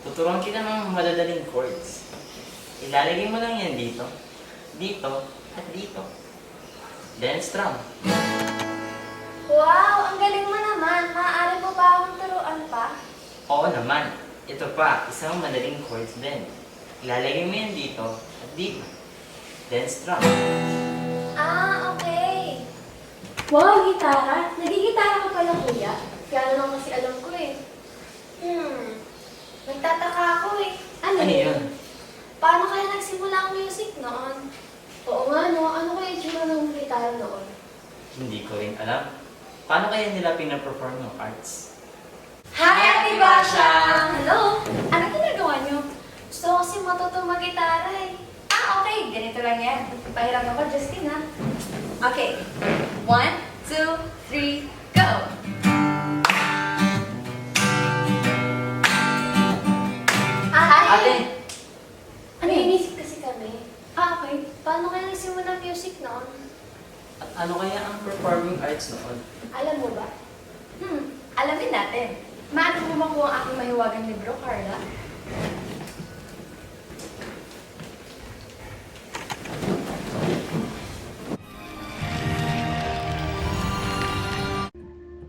Tuturuan kita ng madadaling chords. Ilalagay mo lang yan dito, dito, at dito. Then strum. Wow, ang galing mo naman. Maaari mo ba akong turuan pa? Oo naman. Ito pa, isang madaling chords din. Ilalagay mo yan dito, at dito. Then strum. Ah, okay. Wow, gitara. Nagigitara ka pala, kuya. Kaya naman kasi alam ko eh. Nagtataka ako eh. Ano Yun? Paano kaya nagsimula ang music noon? Oo nga, no? Ano kaya yung tsura ng gitara noon? Hindi ko rin alam. Paano kaya nila pinaperform ng arts? Hi, Ate Basha! Hello! Ano ginagawa niyo? Gusto ko kasi matutong mag-gitara eh. Ah, okay. Ganito lang yan. Pahiram ako, Justin, ha? Okay. 1, 2, 3, go! Ate! Ano inisip kasi kami? Ah, okay. Paano kaya nagsimula ang music noon? At ano kaya ang performing arts noon? Alam mo ba? Alamin natin. Maano mo ba po ang aking mahiwagang libro, Carla?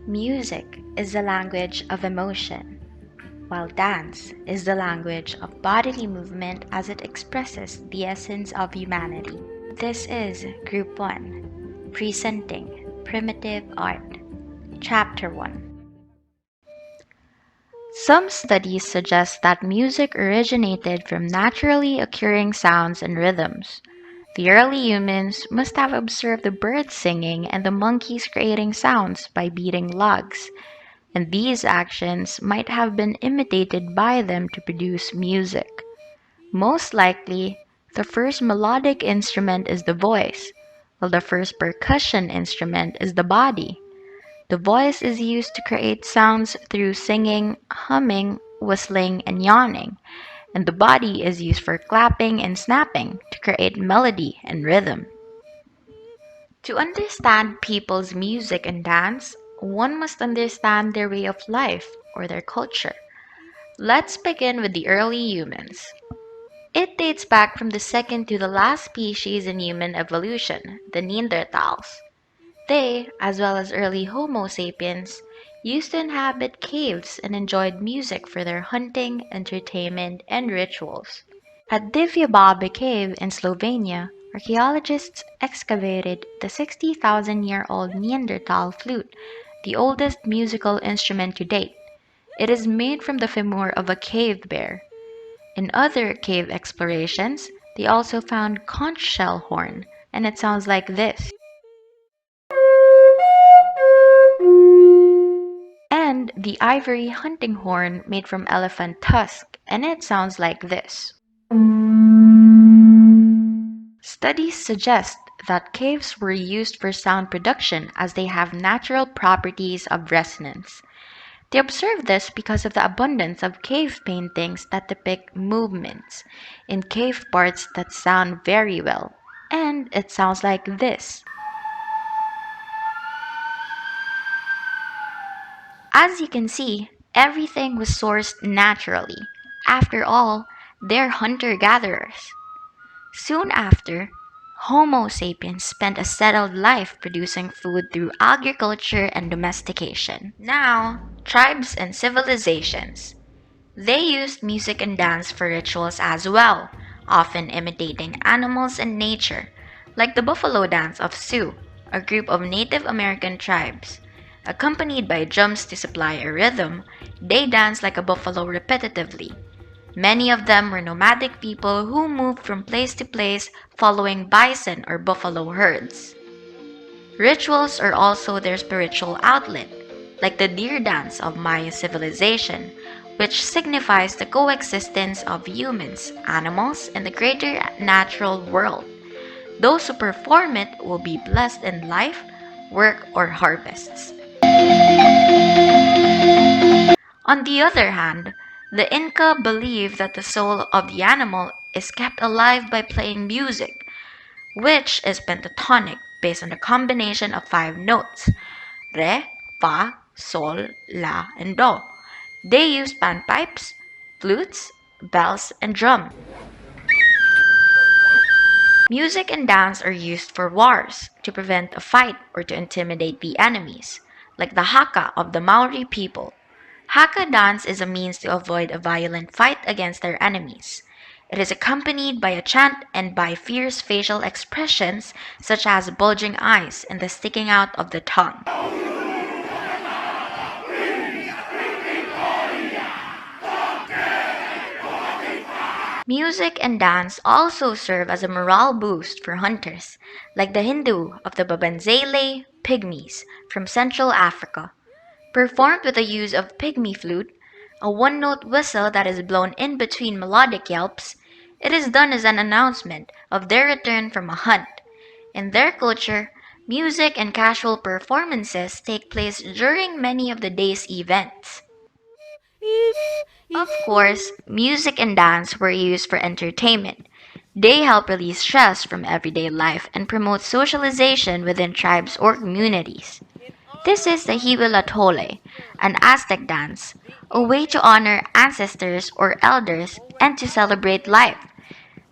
Music is the language of emotion, while dance is the language of bodily movement as it expresses the essence of humanity. This is Group 1, Presenting Primitive Art, Chapter 1. Some studies suggest that music originated from naturally occurring sounds and rhythms. The early humans must have observed the birds singing and the monkeys creating sounds by beating logs, and these actions might have been imitated by them to produce music. Most likely, the first melodic instrument is the voice, while the first percussion instrument is the body. The voice is used to create sounds through singing, humming, whistling, and yawning, and the body is used for clapping and snapping to create melody and rhythm. To understand people's music and dance, one must understand their way of life or their culture. Let's begin with the early humans. It dates back from the second to the last species in human evolution, the Neanderthals. They, as well as early Homo sapiens, used to inhabit caves and enjoyed music for their hunting, entertainment, and rituals. At Divyababe Cave in Slovenia, archaeologists excavated the 60,000-year-old Neanderthal flute, the oldest musical instrument to date. It is made from the femur of a cave bear. In other cave explorations, they also found conch shell horn, and it sounds like this. And the ivory hunting horn made from elephant tusk, and it sounds like this. Studies suggest that caves were used for sound production as they have natural properties of resonance. They observed this because of the abundance of cave paintings that depict movements in cave parts that sound very well. And it sounds like this. As you can see, everything was sourced naturally. After all, they're hunter-gatherers. Soon after, Homo sapiens spent a settled life producing food through agriculture and domestication. Now, tribes and civilizations. They used music and dance for rituals as well, often imitating animals and nature, like the buffalo dance of Sioux, a group of Native American tribes. Accompanied by drums to supply a rhythm, they danced like a buffalo repetitively. Many of them were nomadic people who moved from place to place following bison or buffalo herds. Rituals are also their spiritual outlet, like the deer dance of Maya civilization, which signifies the coexistence of humans, animals, and the greater natural world. Those who perform it will be blessed in life, work, or harvests. On the other hand, the Inca believed that the soul of the animal is kept alive by playing music, which is pentatonic based on a combination of 5 notes: re, fa, sol, la, and do. They used panpipes, flutes, bells, and drum. Music and dance are used for wars, to prevent a fight or to intimidate the enemies, like the Haka of the Maori people. Haka dance is a means to avoid a violent fight against their enemies. It is accompanied by a chant and by fierce facial expressions such as bulging eyes and the sticking out of the tongue. Music and dance also serve as a morale boost for hunters, like the Hindu of the Babanzele Pygmies from Central Africa. Performed with the use of pygmy flute, a one-note whistle that is blown in between melodic yelps, it is done as an announcement of their return from a hunt. In their culture, music and casual performances take place during many of the day's events. Of course, music and dance were used for entertainment. They help release stress from everyday life and promote socialization within tribes or communities. This is the Hiwilatole, an Aztec dance, a way to honor ancestors or elders and to celebrate life.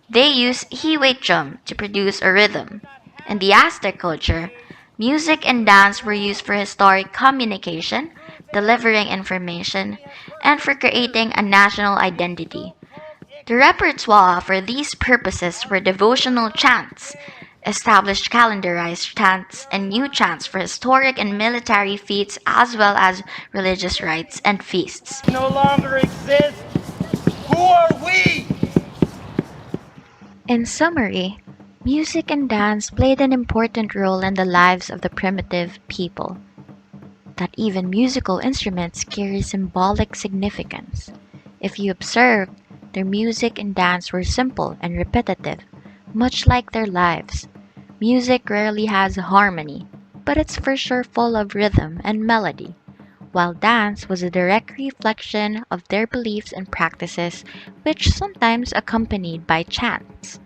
They use hiwechum to produce a rhythm. In the Aztec culture, music and dance were used for historic communication, delivering information, and for creating a national identity. The repertoire for these purposes were devotional chants, established calendarized chants, and new chants for historic and military feats as well as religious rites and feasts. No longer exist. Who are we? In summary, music and dance played an important role in the lives of the primitive people. That even musical instruments carry symbolic significance. If you observe, their music and dance were simple and repetitive, much like their lives. Music rarely has harmony, but it's for sure full of rhythm and melody, while dance was a direct reflection of their beliefs and practices, which sometimes accompanied by chants.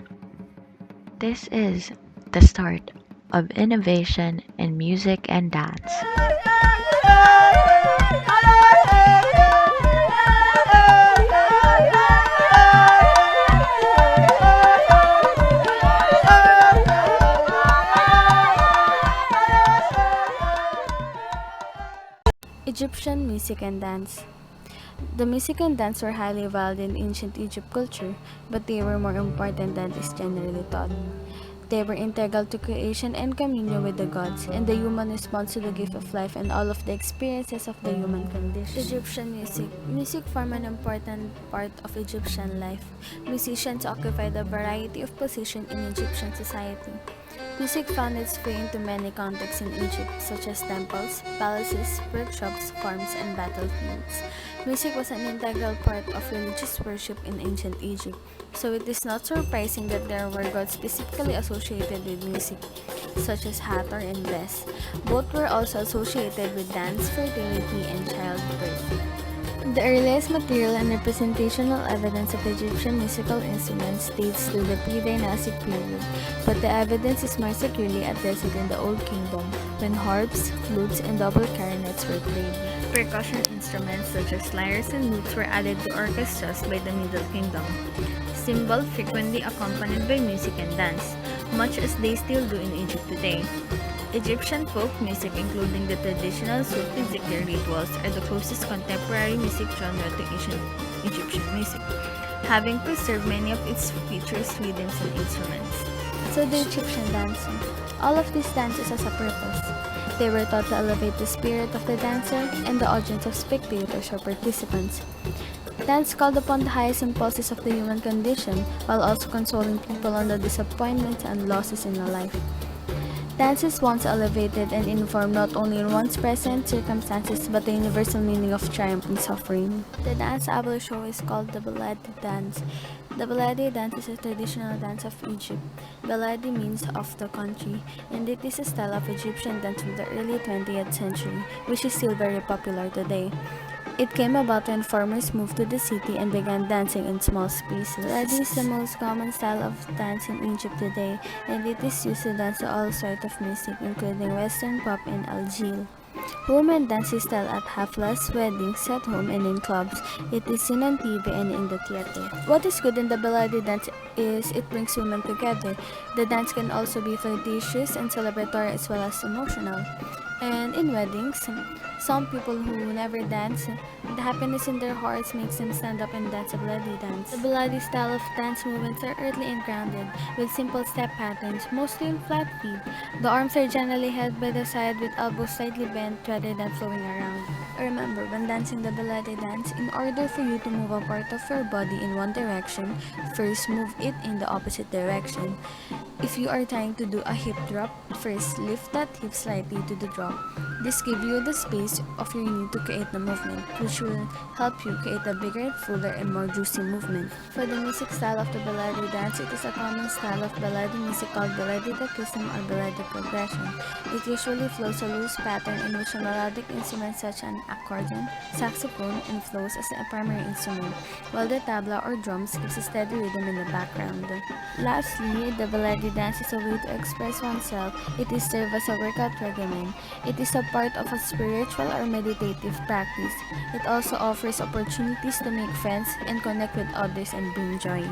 This is the start of innovation in music and dance. Egyptian music and dance. The music and dance were highly valued in ancient Egypt culture, but they were more important than is generally thought. They were integral to creation and communion with the gods, and the human response to the gift of life and all of the experiences of the human condition. Egyptian music. Music formed an important part of Egyptian life. Musicians occupied a variety of positions in Egyptian society. Music found its way into many contexts in Egypt, such as temples, palaces, workshops, farms, and battlefields. Music was an integral part of religious worship in ancient Egypt, so it is not surprising that there were gods specifically associated with music, such as Hathor and Bes. Both were also associated with dance, fertility, and childbirth. The earliest material and representational evidence of Egyptian musical instruments dates to the pre-dynastic period, but the evidence is more securely attested in the Old Kingdom, when harps, flutes, and double clarinets were played. Percussion instruments such as lyres and lutes were added to orchestras by the Middle Kingdom. Cymbals frequently accompanied by music and dance, much as they still do in Egypt today. Egyptian folk music, including the traditional Sufi zikr rituals, are the closest contemporary music genre to ancient Egyptian music, having preserved many of its features, rhythms, and instruments. So the Egyptian dance. All of these dances has a purpose. They were thought to elevate the spirit of the dancer and the audience of spectators or participants. Dance called upon the highest impulses of the human condition, while also consoling people on the disappointments and losses in life. Dance is once elevated and informed not only in one's present circumstances but the universal meaning of triumph and suffering. The dance Abel show is called the Baladi dance. The Baladi dance is a traditional dance of Egypt. Baladi means of the country, and it is a style of Egyptian dance from the early 20th century, which is still very popular today. It came about when farmers moved to the city and began dancing in small spaces. Baladi is the most common style of dance in Egypt today, and it is used to dance to all sorts of music, including Western pop and Algil. Women dance this style at haflas, weddings, at home, and in clubs. It is seen on TV and in the theater. What is good in the Beladi dance is it brings women together. The dance can also be flirtatious and celebratory as well as emotional. And in weddings, some people who never dance, the happiness in their hearts makes them stand up and dance a Beladi dance. The Beladi style of dance movements are earthly and grounded, with simple step patterns, mostly in flat feet. The arms are generally held by the side with elbows slightly bent rather than flowing around. Remember, when dancing the Beladi dance, in order for you to move a part of your body in one direction, first move it in the opposite direction. If you are trying to do a hip drop, first lift that hip slightly to the drop. This gives you the space of your knee to create the movement, which will help you create a bigger, fuller, and more juicy movement. For the music style of the Beladi dance, it is a common style of Beladi music called Beladi Takism or Beladi progression. It usually flows a loose pattern in which a melodic instrument such as an accordion, saxophone, and flows as a primary instrument, while the tabla or drums gives a steady rhythm in the background. Lastly, the Beladi dance is a way to express oneself. It is served as a workout regimen. It is a part of a spiritual or meditative practice. It also offers opportunities to make friends and connect with others and bring joy.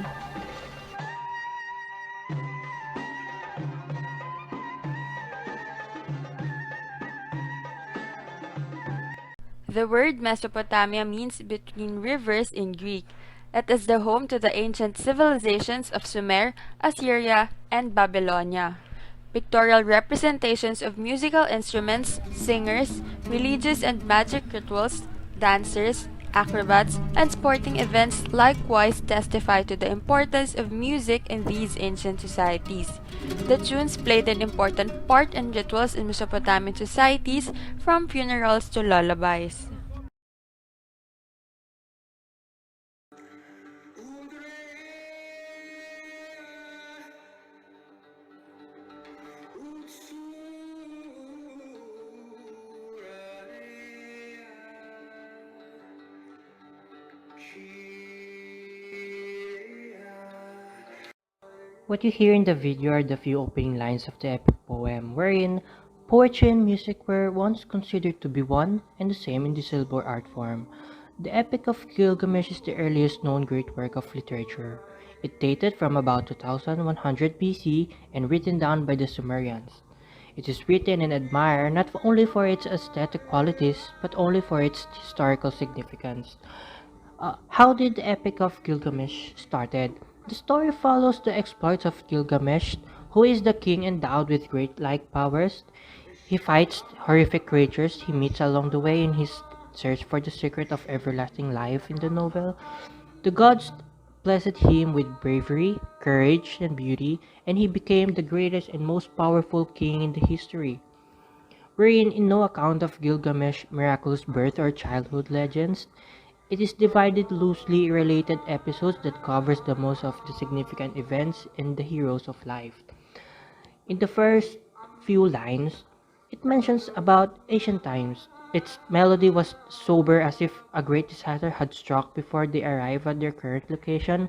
The word Mesopotamia means between rivers in Greek. It is the home to the ancient civilizations of Sumer, Assyria, and Babylonia. Pictorial representations of musical instruments, singers, religious and magic rituals, dancers, acrobats, and sporting events likewise testify to the importance of music in these ancient societies. The tunes played an important part in rituals in Mesopotamian societies, from funerals to lullabies. What you hear in the video are the few opening lines of the epic poem, wherein poetry and music were once considered to be one and the same in the syllable art form. The Epic of Gilgamesh is the earliest known great work of literature. It dated from about 2100 BC and written down by the Sumerians. It is written and admired not only for its aesthetic qualities, but only for its historical significance. How did the Epic of Gilgamesh started? The story follows the exploits of Gilgamesh, who is the king endowed with great-like powers. He fights horrific creatures he meets along the way in his search for the secret of everlasting life in the novel. The gods blessed him with bravery, courage, and beauty, and he became the greatest and most powerful king in the history. Wherein in no account of Gilgamesh's miraculous birth or childhood legends, it is divided loosely related episodes that covers the most of the significant events and the heroes of life. In the first few lines, it mentions about ancient times. Its melody was sober as if a great disaster had struck before they arrived at their current location.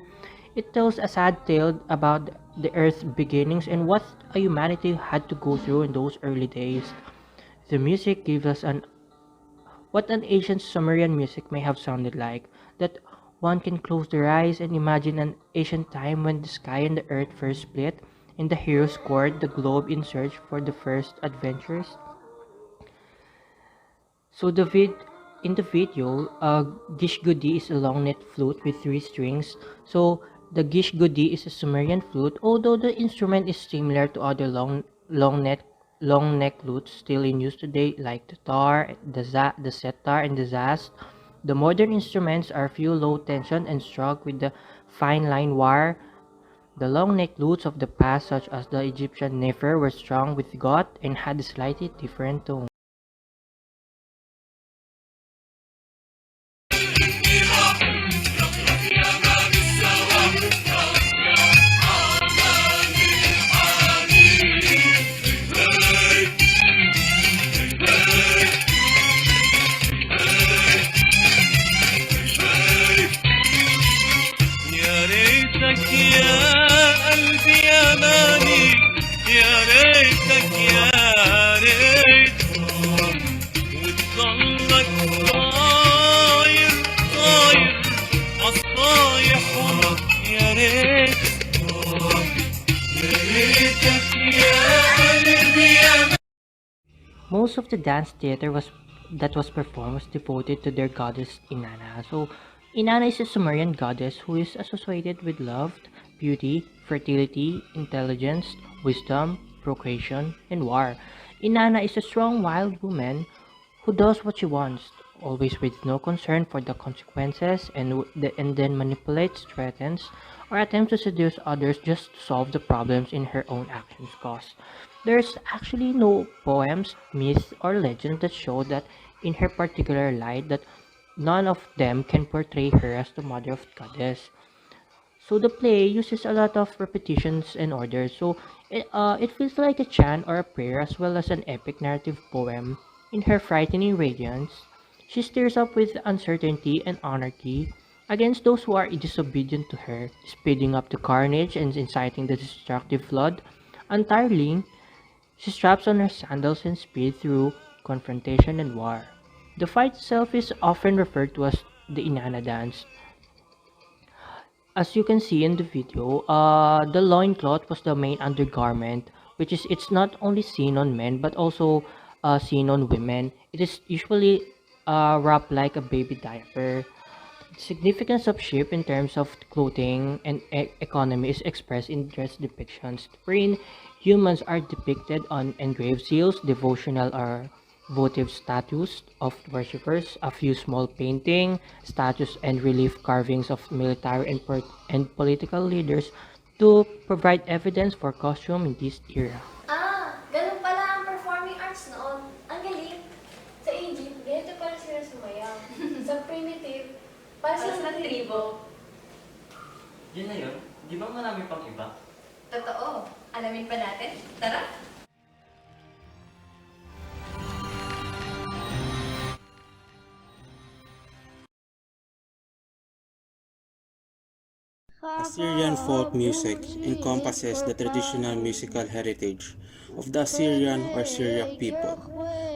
It tells a sad tale about the Earth's beginnings and what a humanity had to go through in those early days. The music gives us what an ancient Sumerian music may have sounded like, that one can close their eyes and imagine an ancient time when the sky and the earth first split, and the heroes scoured the globe in search for the first adventures. So in the video, Gishgudi is a long net flute with 3 strings. So the Gishgudi is a Sumerian flute, although the instrument is similar to other long neck flutes still in use today, like the tar, the setar, and the zaz. The modern instruments are few low tension and struck with the fine line wire. The long neck flutes of the past, such as the Egyptian nefer, were strung with gut and had a slightly different tone. ظنك طاير طاير عالصايح ورا يا ريت يا ريتك يا قلبي يا Most of the dance theater that was performed was devoted to their goddess Inanna. So Inanna is a Sumerian goddess who is associated with love, beauty, fertility, intelligence, wisdom, procreation, and war. Inanna is a strong wild woman who does what she wants, always with no concern for the consequences, and then manipulates, threatens, or attempts to seduce others just to solve the problems in her own actions cause. There's actually no poems, myths, or legends that show that in her particular light that none of them can portray her as the mother of goddess. So the play uses a lot of repetitions and orders. So it feels like a chant or a prayer as well as an epic narrative poem. In her frightening radiance, she stirs up with uncertainty and anarchy against those who are disobedient to her, speeding up the carnage and inciting the destructive flood. Entirely, she straps on her sandals and speeds through confrontation and war. The fight itself is often referred to as the Inanna dance. As you can see in the video, the loincloth was the main undergarment, which is it's not only seen on men but also seen on women. It is usually wrapped like a baby diaper. The significance of ship in terms of clothing and economy is expressed in dress depictions, wherein humans are depicted on engraved seals, devotional or votive statues of worshippers, a few small painting, statues and relief carvings of military and political leaders to provide evidence for costume in this era. Ganun pala ang performing arts noon. Ang galing. Sa Egypt, ganito pala sila sumayaw. Sa primitive, para silang tribo. Yun na yun. Di ba marami pang iba? Totoo. Alamin pa natin. Tara! Assyrian folk music encompasses the traditional musical heritage of the Assyrian or Syriac people,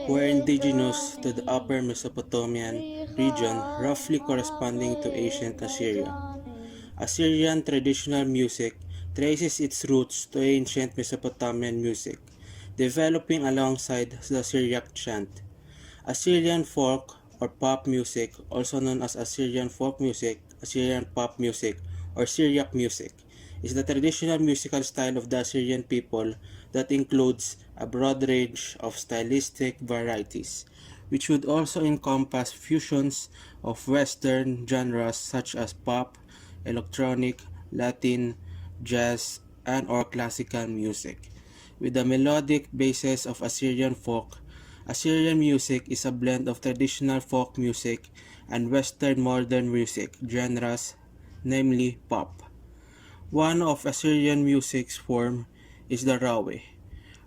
who are indigenous to the upper Mesopotamian region, roughly corresponding to ancient Assyria. Assyrian traditional music traces its roots to ancient Mesopotamian music, developing alongside the Syriac chant. Assyrian folk or pop music, also known as Assyrian folk music, Assyrian pop music, or Syriac music, is the traditional musical style of the Assyrian people that includes a broad range of stylistic varieties, which would also encompass fusions of Western genres such as pop, electronic, Latin, jazz, and or classical music. With the melodic basis of Assyrian folk, Assyrian music is a blend of traditional folk music and Western modern music genres, namely pop. One of Assyrian music's form is the rawe,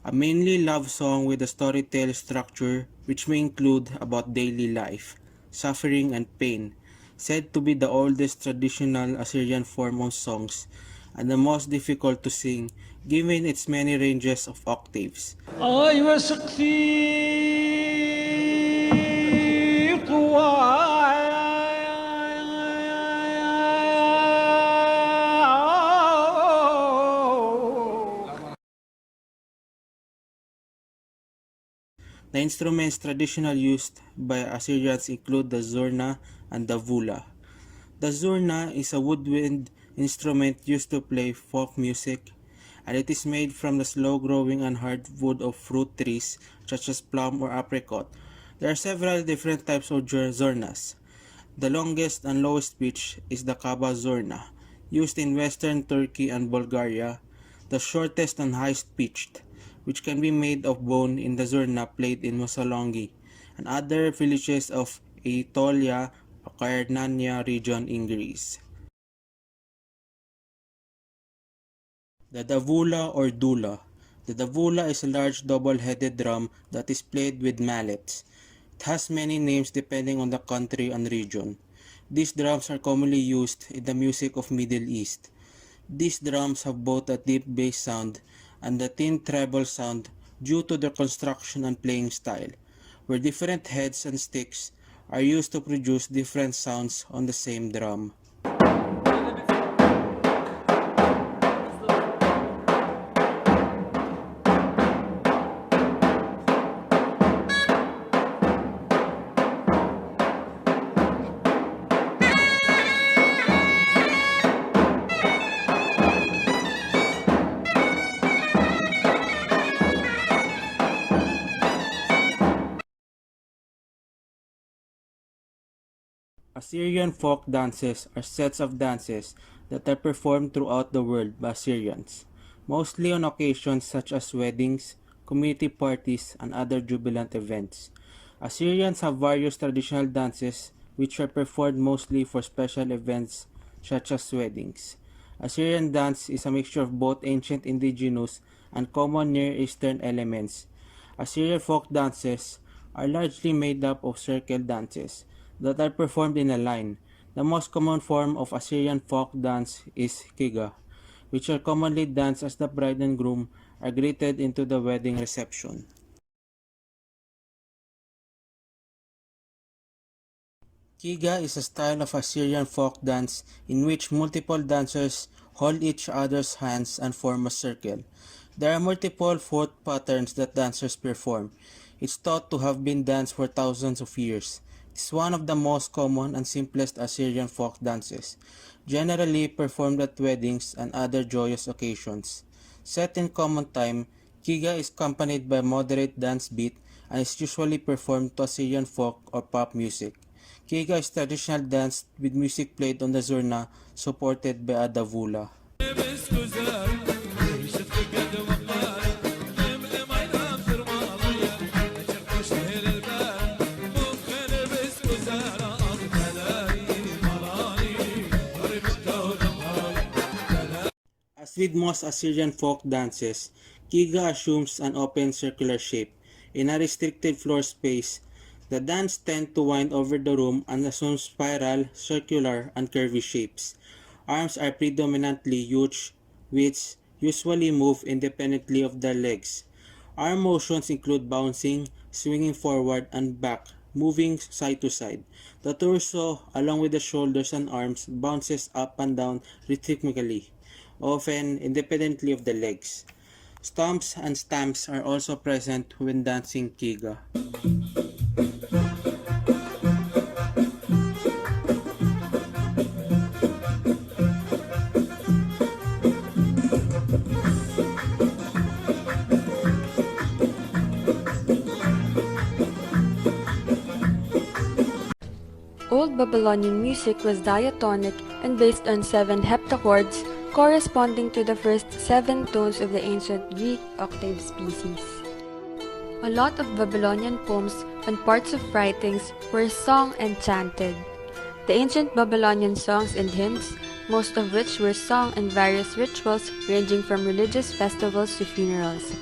a mainly love song with a storytale structure which may include about daily life, suffering and pain, said to be the oldest traditional Assyrian form of songs and the most difficult to sing given its many ranges of octaves. أيوة سقسي The instruments traditionally used by Assyrians include the zurna and the vula. The zurna is a woodwind instrument used to play folk music, and it is made from the slow-growing and hard wood of fruit trees such as plum or apricot. There are several different types of zurnas. The longest and lowest pitch is the kaba zurna, used in western Turkey and Bulgaria. The shortest and highest pitched, which can be made of bone in the zurna played in Mosolongi and other villages of Aetolia, Acarnania region in Greece. The davula or dula. The davula is a large double-headed drum that is played with mallets. It has many names depending on the country and region. These drums are commonly used in the music of Middle East. These drums have both a deep bass sound and a thin treble sound due to their construction and playing style, where different heads and sticks are used to produce different sounds on the same drum. Assyrian folk dances are sets of dances that are performed throughout the world by Assyrians, mostly on occasions such as weddings, community parties, and other jubilant events. Assyrians have various traditional dances which are performed mostly for special events such as weddings. Assyrian dance is a mixture of both ancient indigenous and common Near Eastern elements. Assyrian folk dances are largely made up of circle dances that are performed in a line. The most common form of Assyrian folk dance is kiga, which are commonly danced as the bride and groom are greeted into the wedding reception. Kiga is a style of Assyrian folk dance in which multiple dancers hold each other's hands and form a circle. There are multiple foot patterns that dancers perform. It's thought to have been danced for thousands of years. It's one of the most common and simplest Assyrian folk dances, generally performed at weddings and other joyous occasions. Set in common time, Kiga is accompanied by a moderate dance beat and is usually performed to Assyrian folk or pop music. Kiga is traditional dance with music played on the zurna supported by a davula. As with most Assyrian folk dances, Kiga assumes an open circular shape. In a restricted floor space, the dance tends to wind over the room and assumes spiral, circular, and curvy shapes. Arms are predominantly huge, which usually move independently of the legs. Arm motions include bouncing, swinging forward and back, moving side to side. The torso, along with the shoulders and arms, bounces up and down rhythmically, often independently of the legs. Stomps and stamps are also present when dancing Kiga. Old Babylonian music was diatonic and based on 7 heptachords corresponding to the first 7 tones of the ancient Greek octave species. A lot of Babylonian poems and parts of writings were sung and chanted. The ancient Babylonian songs and hymns, most of which were sung in various rituals ranging from religious festivals to funerals.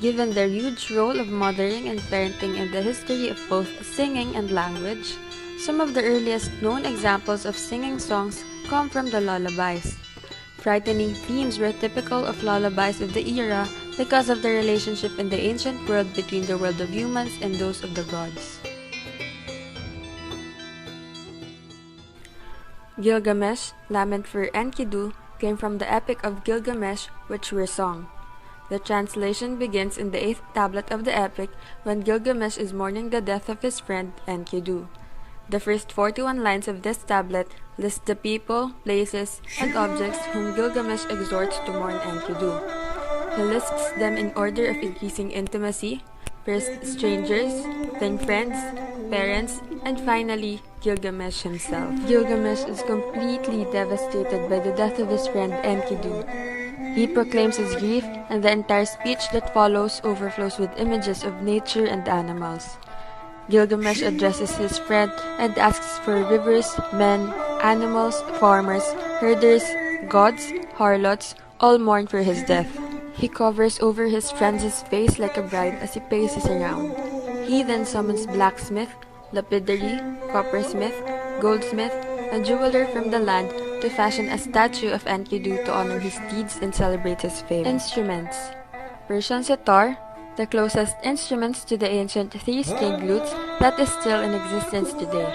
Given their huge role of mothering and parenting in the history of both singing and language, some of the earliest known examples of singing songs come from the lullabies. Frightening themes were typical of lullabies of the era because of the relationship in the ancient world between the world of humans and those of the gods. Gilgamesh, lament for Enkidu, came from the Epic of Gilgamesh, which were sung. The translation begins in the 8th tablet of the epic when Gilgamesh is mourning the death of his friend Enkidu. The first 41 lines of this tablet list the people, places, and objects whom Gilgamesh exhorts to mourn Enkidu. He lists them in order of increasing intimacy, first strangers, then friends, parents, and finally Gilgamesh himself. Gilgamesh is completely devastated by the death of his friend Enkidu. He proclaims his grief, and the entire speech that follows overflows with images of nature and animals. Gilgamesh addresses his friend and asks for rivers, men, animals, farmers, herders, gods, harlots, all mourn for his death. He covers over his friend's face like a bride as he paces around. He then summons blacksmith, lapidary, coppersmith, goldsmith, and jeweler from the land to fashion a statue of Enkidu to honor his deeds and celebrate his fame. Instruments: Persian sitar, the closest instruments to the ancient three-stringed lutes that is still in existence today.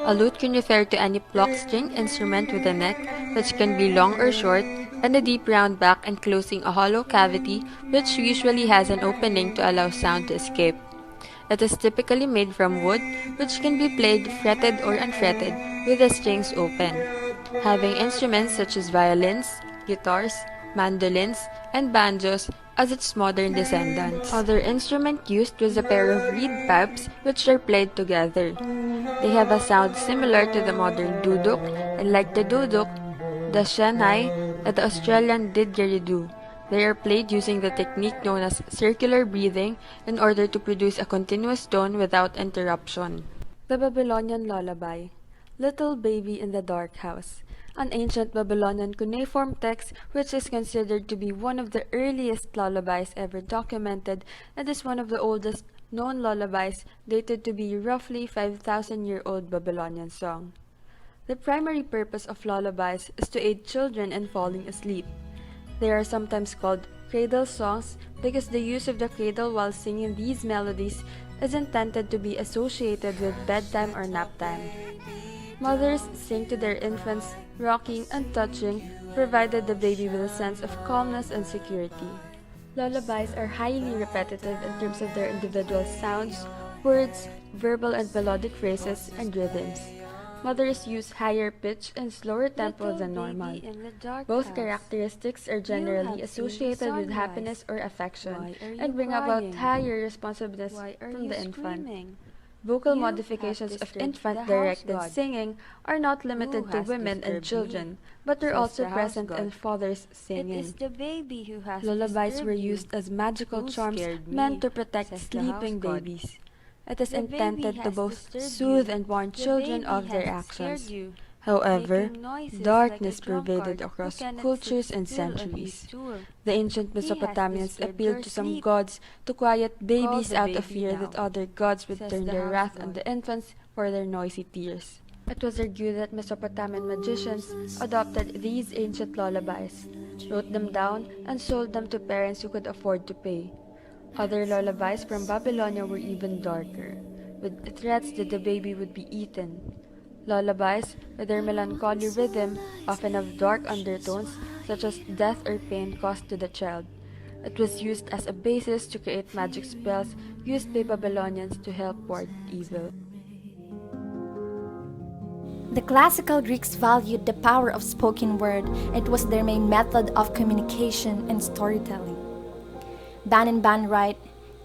A lute can refer to any plucked-string instrument with a neck which can be long or short, and a deep round back enclosing a hollow cavity which usually has an opening to allow sound to escape. It is typically made from wood, which can be played fretted or unfretted with the strings open. Having instruments such as violins, guitars, mandolins, and banjos as its modern descendants. Other instrument used was a pair of reed pipes which are played together. They have a sound similar to the modern duduk, and like the duduk, the shanai, and the Australian didgeridoo. They are played using the technique known as circular breathing in order to produce a continuous tone without interruption. The Babylonian Lullaby, Little Baby in the Dark House, an ancient Babylonian cuneiform text which is considered to be one of the earliest lullabies ever documented and is one of the oldest known lullabies, dated to be roughly 5,000-year-old Babylonian song. The primary purpose of lullabies is to aid children in falling asleep. They are sometimes called cradle songs because the use of the cradle while singing these melodies is intended to be associated with bedtime or nap time. Mothers sing to their infants, rocking and touching, provided the baby with a sense of calmness and security. Lullabies are highly repetitive in terms of their individual sounds, words, verbal and melodic phrases, and rhythms. Mothers use higher pitch and slower tempo than normal. Both characteristics are generally associated with happiness or affection and bring about higher responsiveness from the infant. Vocal modifications of infant-directed singing are not limited to women and children, but are also present in fathers singing. Lullabies were used as magical charms meant to protect sleeping babies. It is intended to both soothe and warn children of their actions. However, darkness pervaded across cultures and centuries. The ancient Mesopotamians appealed to some gods to quiet babies out of fear that other gods would turn their wrath on the infants for their noisy tears. It was argued that Mesopotamian magicians adopted these ancient lullabies, wrote them down, and sold them to parents who could afford to pay. Other lullabies from Babylonia were even darker, with threats that the baby would be eaten. Lullabies, with their melancholy rhythm, often have dark undertones, such as death or pain caused to the child. It was used as a basis to create magic spells used by Babylonians to help ward evil. The classical Greeks valued the power of spoken word. It was their main method of communication and storytelling. Banin write,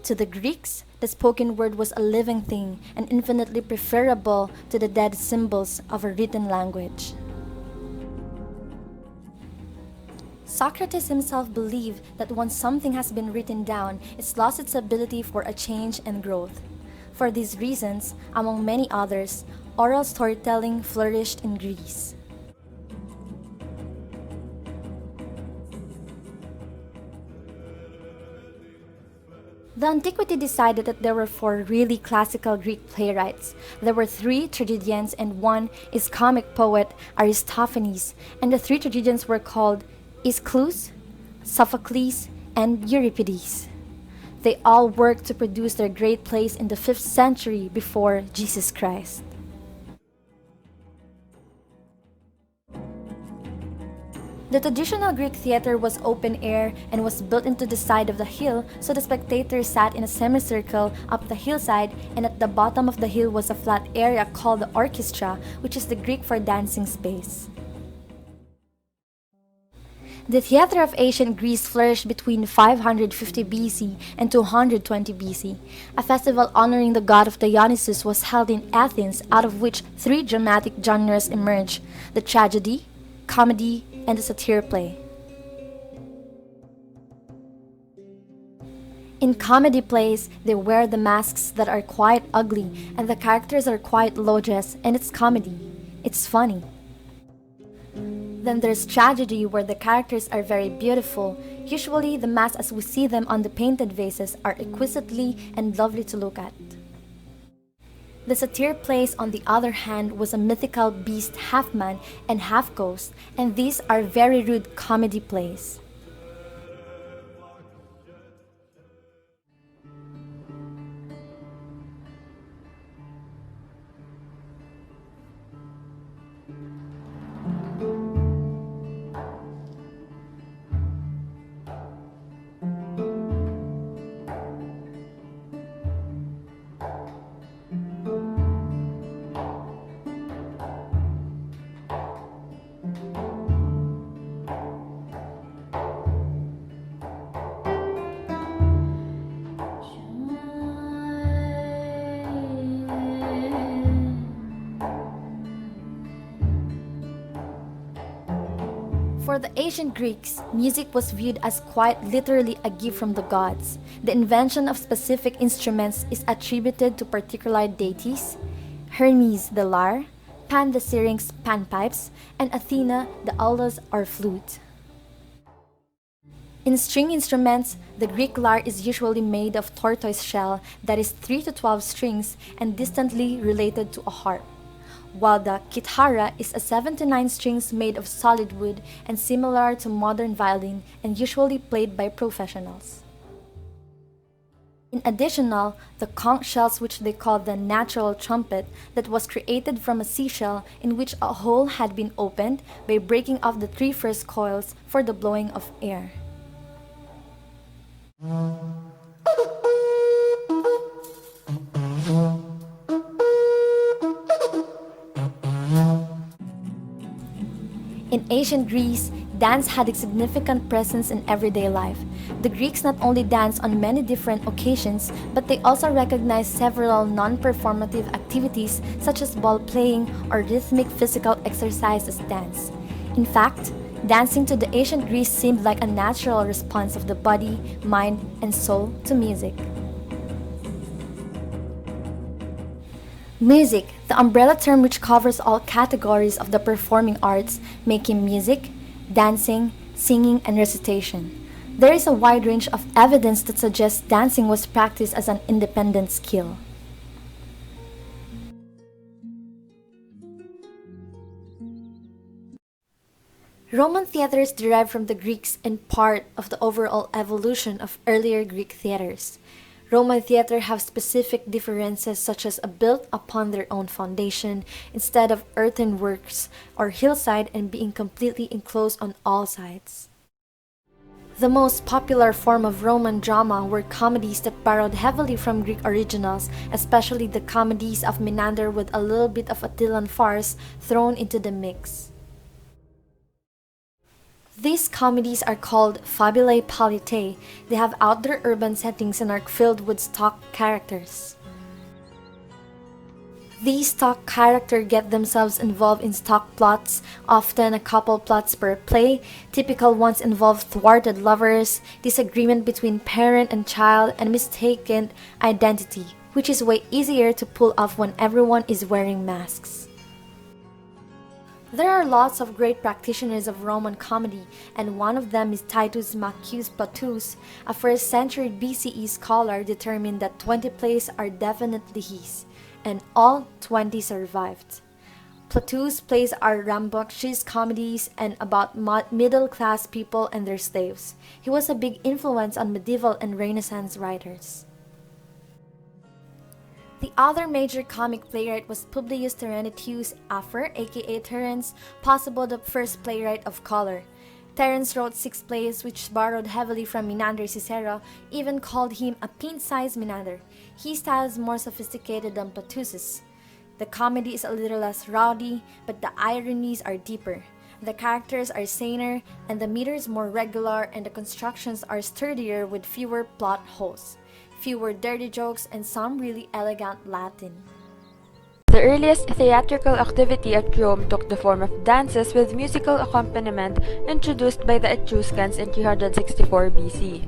"To the Greeks, the spoken word was a living thing and infinitely preferable to the dead symbols of a written language." Socrates himself believed that once something has been written down, it's lost its ability for a change and growth. For these reasons, among many others, oral storytelling flourished in Greece. The Antiquity decided that there were 4 really classical Greek playwrights. There were 3 tragedians and 1 is comic poet Aristophanes, and the 3 tragedians were called Aeschylus, Sophocles, and Euripides. They all worked to produce their great plays in the 5th century before Jesus Christ. The traditional Greek theater was open air and was built into the side of the hill, so the spectators sat in a semicircle up the hillside, and at the bottom of the hill was a flat area called the orchestra, which is the Greek for dancing space. The theater of ancient Greece flourished between 550 BC and 220 BC. A festival honoring the god of Dionysus was held in Athens, out of which 3 dramatic genres emerged: the tragedy, comedy, and the satyr play. In comedy plays, they wear the masks that are quite ugly, and the characters are quite low-dress, and it's comedy. It's funny. Then there's tragedy, where the characters are very beautiful. Usually, the masks as we see them on the painted vases are exquisitely and lovely to look at. The satyr plays, on the other hand, was a mythical beast, half man and half ghost, and these are very rude comedy plays. For the ancient Greeks, music was viewed as quite literally a gift from the gods. The invention of specific instruments is attributed to particular deities: Hermes the lyre, Pan the syrinx panpipes, and Athena the aulos or flute. In string instruments, the Greek lyre is usually made of tortoise shell that is 3 to 12 strings and distantly related to a harp, while the kithara is a 7 to 9 strings made of solid wood and similar to modern violin and usually played by professionals. In addition, the conch shells, which they call the natural trumpet, that was created from a seashell in which a hole had been opened by breaking off the 3 first coils for the blowing of air. In ancient Greece, dance had a significant presence in everyday life. The Greeks not only danced on many different occasions, but they also recognized several non-performative activities such as ball playing or rhythmic physical exercise as dance. In fact, dancing to the ancient Greece seemed like a natural response of the body, mind, and soul to music. Music, the umbrella term which covers all categories of the performing arts, making music, dancing, singing, and recitation. There is a wide range of evidence that suggests dancing was practiced as an independent skill. Roman theaters derived from the Greeks and part of the overall evolution of earlier Greek theaters. Roman theater have specific differences such as built upon their own foundation instead of earthenworks or hillside and being completely enclosed on all sides. The most popular form of Roman drama were comedies that borrowed heavily from Greek originals, especially the comedies of Menander with a little bit of Attilan farce thrown into the mix. These comedies are called fabulae palitae. They have outdoor urban settings and are filled with stock characters. These stock characters get themselves involved in stock plots, often a couple plots per play. Typical ones involve thwarted lovers, disagreement between parent and child, and mistaken identity, which is way easier to pull off when everyone is wearing masks. There are lots of great practitioners of Roman comedy, and one of them is Titus Maccius Plautus, a 1st century BCE scholar determined that 20 plays are definitely his, and all 20 survived. Plautus' plays are rambunctious comedies and about middle-class people and their slaves. He was a big influence on medieval and Renaissance writers. The other major comic playwright was Publius Terentius Afer, aka Terence, possibly the first playwright of color. Terence wrote 6 plays which borrowed heavily from Menander. Cicero even called him a pint-sized Menander. His style is more sophisticated than Plautus's. The comedy is a little less rowdy, but the ironies are deeper. The characters are saner, and the meter is more regular, and the constructions are sturdier with fewer plot holes, fewer dirty jokes, and some really elegant Latin. The earliest theatrical activity at Rome took the form of dances with musical accompaniment introduced by the Etruscans in 364 BC.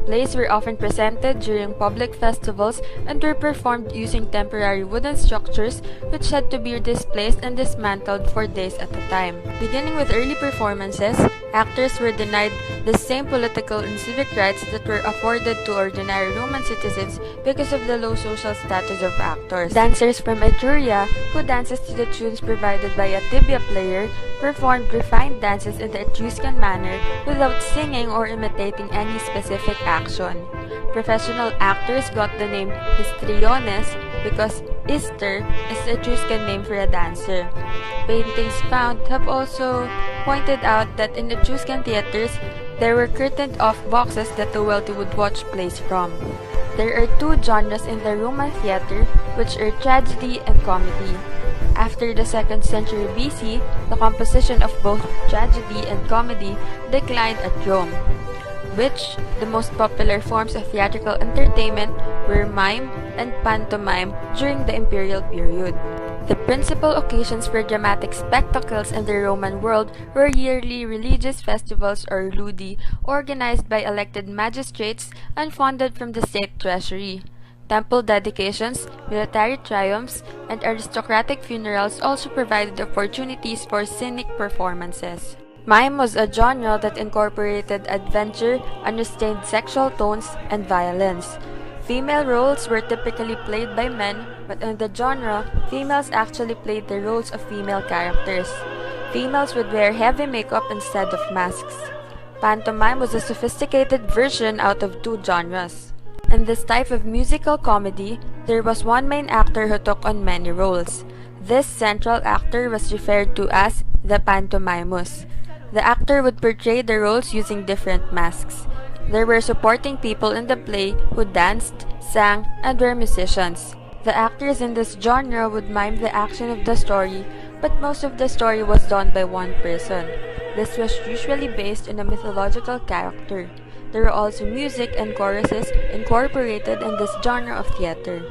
Plays were often presented during public festivals and were performed using temporary wooden structures which had to be displaced and dismantled for days at a time. Beginning with early performances, actors were denied the same political and civic rights that were afforded to ordinary Roman citizens because of the low social status of actors. Dancers from Etruria, who dances to the tunes provided by a tibia player, performed refined dances in the Etruscan manner without singing or imitating any specific action. Professional actors got the name histriones because hister is the Etruscan name for a dancer. Paintings found have also pointed out that in Etruscan theaters, there were curtained-off boxes that the wealthy would watch plays from. There are 2 genres in the Roman theater, which are tragedy and comedy. After the 2nd century BC, the composition of both tragedy and comedy declined at Rome, which the most popular forms of theatrical entertainment were mime and pantomime during the imperial period. The principal occasions for dramatic spectacles in the Roman world were yearly religious festivals or ludi, organized by elected magistrates and funded from the state treasury. Temple dedications, military triumphs, and aristocratic funerals also provided opportunities for scenic performances. Mime was a genre that incorporated adventure, unrestrained sexual tones, and violence. Female roles were typically played by men, but in the genre, females actually played the roles of female characters. Females would wear heavy makeup instead of masks. Pantomime was a sophisticated version out of two genres. In this type of musical comedy, there was one main actor who took on many roles. This central actor was referred to as the pantomimus. The actor would portray the roles using different masks. There were supporting people in the play who danced, sang, and were musicians. The actors in this genre would mime the action of the story, but most of the story was done by one person. This was usually based on a mythological character. There were also music and choruses incorporated in this genre of theater.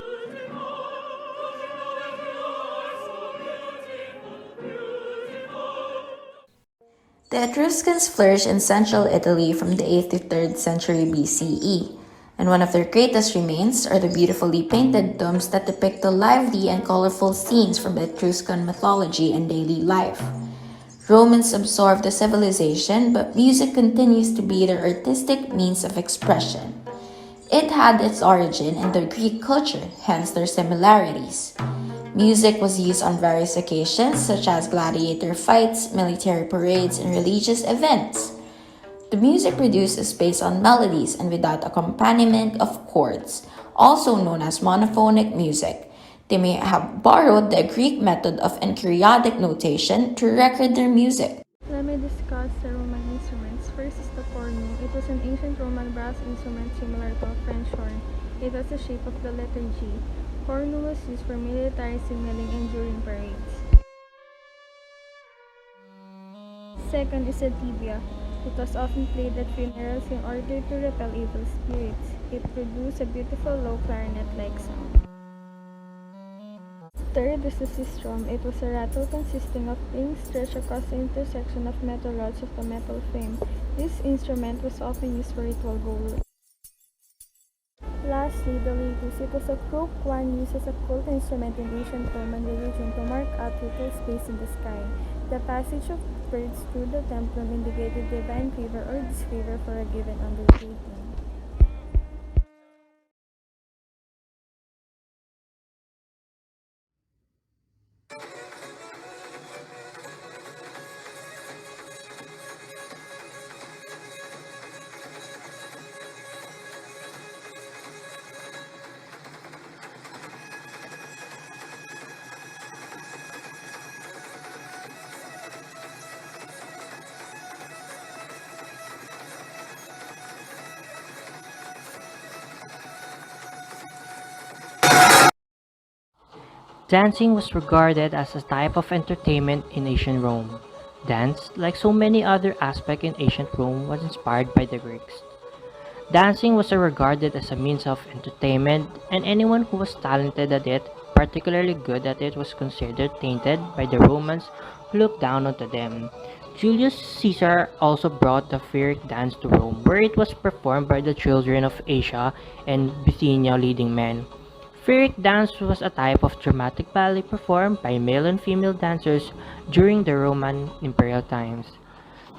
The Etruscans flourished in central Italy from the 8th to 3rd century BCE, and one of their greatest remains are the beautifully painted tombs that depict the lively and colorful scenes from Etruscan mythology and daily life. Romans absorbed the civilization, but music continues to be their artistic means of expression. It had its origin in the Greek culture, hence their similarities. Music was used on various occasions such as gladiator fights, military parades, and religious events. The music produced is based on melodies and without accompaniment of chords, also known as monophonic music. They may have borrowed the Greek method of enchiriadic notation to record their music. Let me discuss the Roman instruments. First is the cornu. It was an ancient Roman brass instrument similar to a French horn. It has the shape of the letter G. Cornu was used for military signaling and during parades. Second is the tibia. It was often played at funerals in order to repel evil spirits. It produced a beautiful low clarinet-like sound. Third is the sistrum. It was a rattle consisting of rings stretched across the intersection of metal rods of the metal frame. This instrument was often used for ritual goal. Lastly, the litus. It was a crook one used as a cult instrument in ancient Roman religion to mark out ritual space in the sky. The passage of birds through the templum indicated divine favor or disfavor for a given undertaking. Dancing was regarded as a type of entertainment in ancient Rome. Dance, like so many other aspects in ancient Rome, was inspired by the Greeks. Dancing was regarded as a means of entertainment, and anyone who was talented at it, particularly good at it, was considered tainted by the Romans who looked down onto them. Julius Caesar also brought the Pyrrhic dance to Rome, where it was performed by the children of Asia and Bithynia leading men. Pyrrhic dance was a type of dramatic ballet performed by male and female dancers during the Roman imperial times.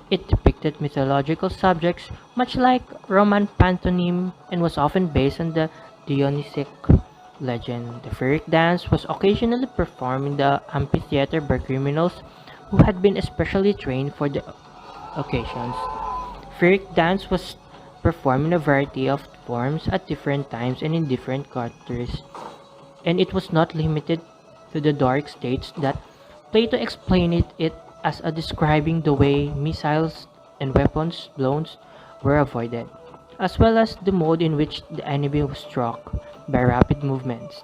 It depicted mythological subjects much like Roman pantomime and was often based on the Dionysiac legend. The Pyrrhic dance was occasionally performed in the amphitheater by criminals who had been especially trained for the occasions. Pyrrhic dance was performed in a variety of forms at different times and in different countries, and it was not limited to the Doric states that Plato explained it as a describing the way missiles and weapons blows were avoided, as well as the mode in which the enemy was struck by rapid movements.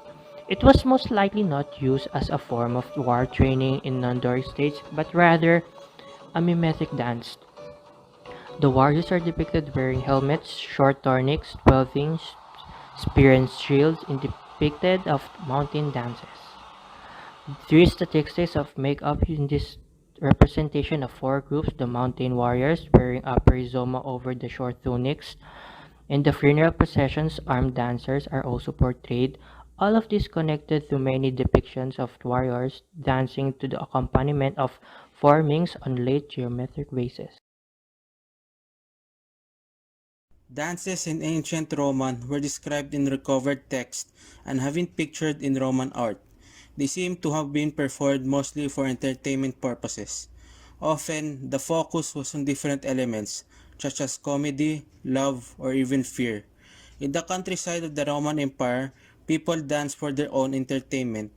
It was most likely not used as a form of war training in non-Doric states, but rather a mimetic dance. The warriors are depicted wearing helmets, short tunics, spear and shields, and depicted of mountain dances. Three statistics of make up in this representation of four groups: the mountain warriors wearing upper rizoma over the short tunics. In the funeral processions, armed dancers are also portrayed, all of this connected to many depictions of warriors dancing to the accompaniment of formings on late geometric vases. Dances in ancient Roman were described in recovered text and have been pictured in Roman art. They seem to have been performed mostly for entertainment purposes. Often, the focus was on different elements, such as comedy, love, or even fear. In the countryside of the Roman Empire, people danced for their own entertainment.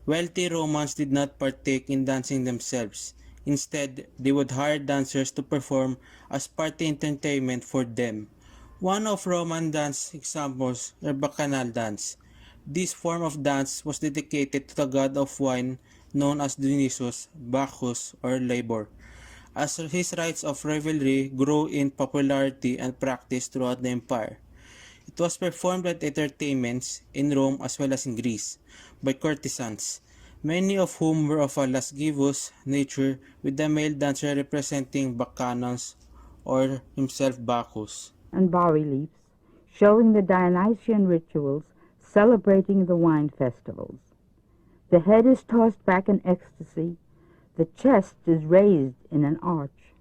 Wealthy Romans did not partake in dancing themselves. Instead, they would hire dancers to perform as party entertainment for them. One of Roman dance examples is Bacchanal dance. This form of dance was dedicated to the god of wine known as Dionysus, Bacchus, or Labor. As his rites of revelry grew in popularity and practice throughout the empire. It was performed at entertainments in Rome as well as in Greece by courtesans, many of whom were of a lascivious nature, with the male dancer representing Bacchanals or himself Bacchus. And bas-reliefs showing the Dionysian rituals celebrating the wine festivals. The head is tossed back in ecstasy, the chest is raised in an arch,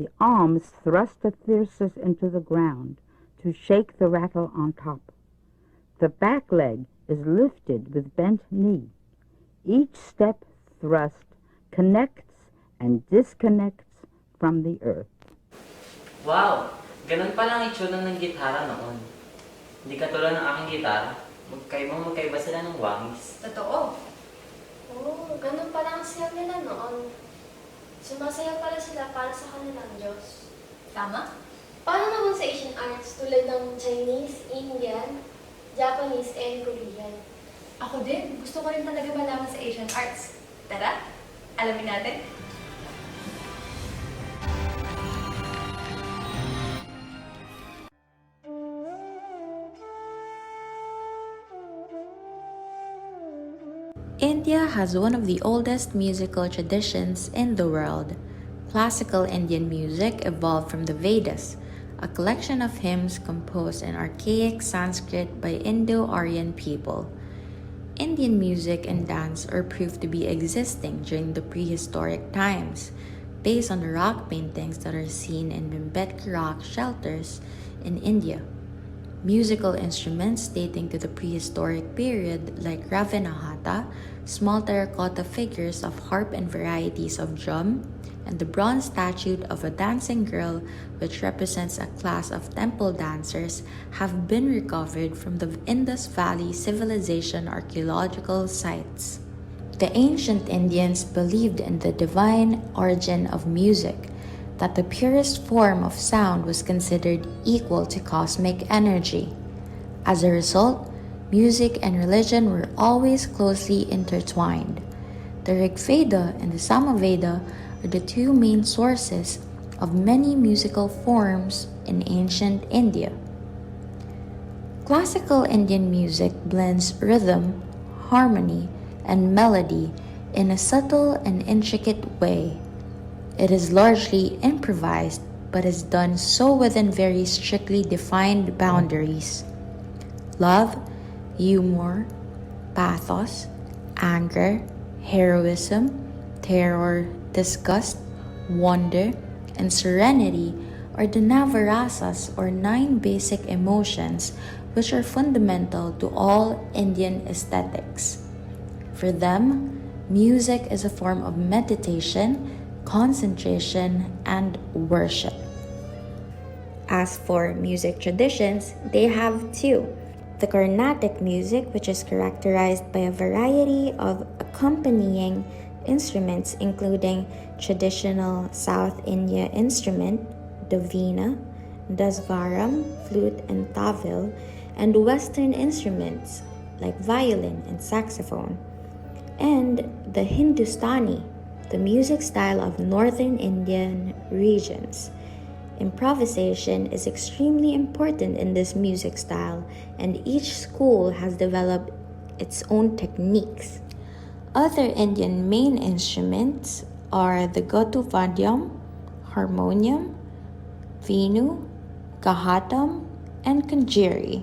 the arms thrust a thyrsus into the ground to shake the rattle on top. The back leg is lifted with bent knee. Each step thrust connects and disconnects from the earth. Wow! Ganun pala ang itsura ng gitara noon. Hindi katulad ng aking gitara. Magkaiba sila ng wangis. Totoo. Oo, ganun pala ang siya nila noon. Sumasaya pala sila para sa kanilang Diyos. Tama? Paano naman sa Asian arts tulad ng Chinese, Indian, Japanese, and Korean? Ako din. Gusto ko rin talaga malaman sa Asian arts. Tara, alamin natin. India has one of the oldest musical traditions in the world. Classical Indian music evolved from the Vedas, a collection of hymns composed in archaic Sanskrit by Indo-Aryan people. Indian music and dance are proved to be existing during the prehistoric times, based on the rock paintings that are seen in Bhimbetka rock shelters in India. Musical instruments dating to the prehistoric period like Ravinahata, small terracotta figures of harp and varieties of drum, and the bronze statue of a dancing girl which represents a class of temple dancers have been recovered from the Indus Valley Civilization archaeological sites. The ancient Indians believed in the divine origin of music, that the purest form of sound was considered equal to cosmic energy. As a result, music and religion were always closely intertwined. The Rig Veda and the Samaveda are the two main sources of many musical forms in ancient India. Classical Indian music blends rhythm, harmony, and melody in a subtle and intricate way. It is largely improvised, but is done so within very strictly defined boundaries. Love, humor, pathos, anger, heroism, terror, disgust, wonder, and serenity are the Navarasas, or 9 basic emotions which are fundamental to all Indian aesthetics. For them, music is a form of meditation, concentration, and worship. As for music traditions, they have 2. The Carnatic music, which is characterized by a variety of accompanying instruments including traditional South India instrument, the veena, dasvaram, flute, and tawil, and Western instruments like violin and saxophone, and the Hindustani, the music style of northern Indian regions. Improvisation is extremely important in this music style, and each school has developed its own techniques. Other Indian main instruments are the Gotu Vadyam, harmonium, Venu, Kahatam, and Kanjiri.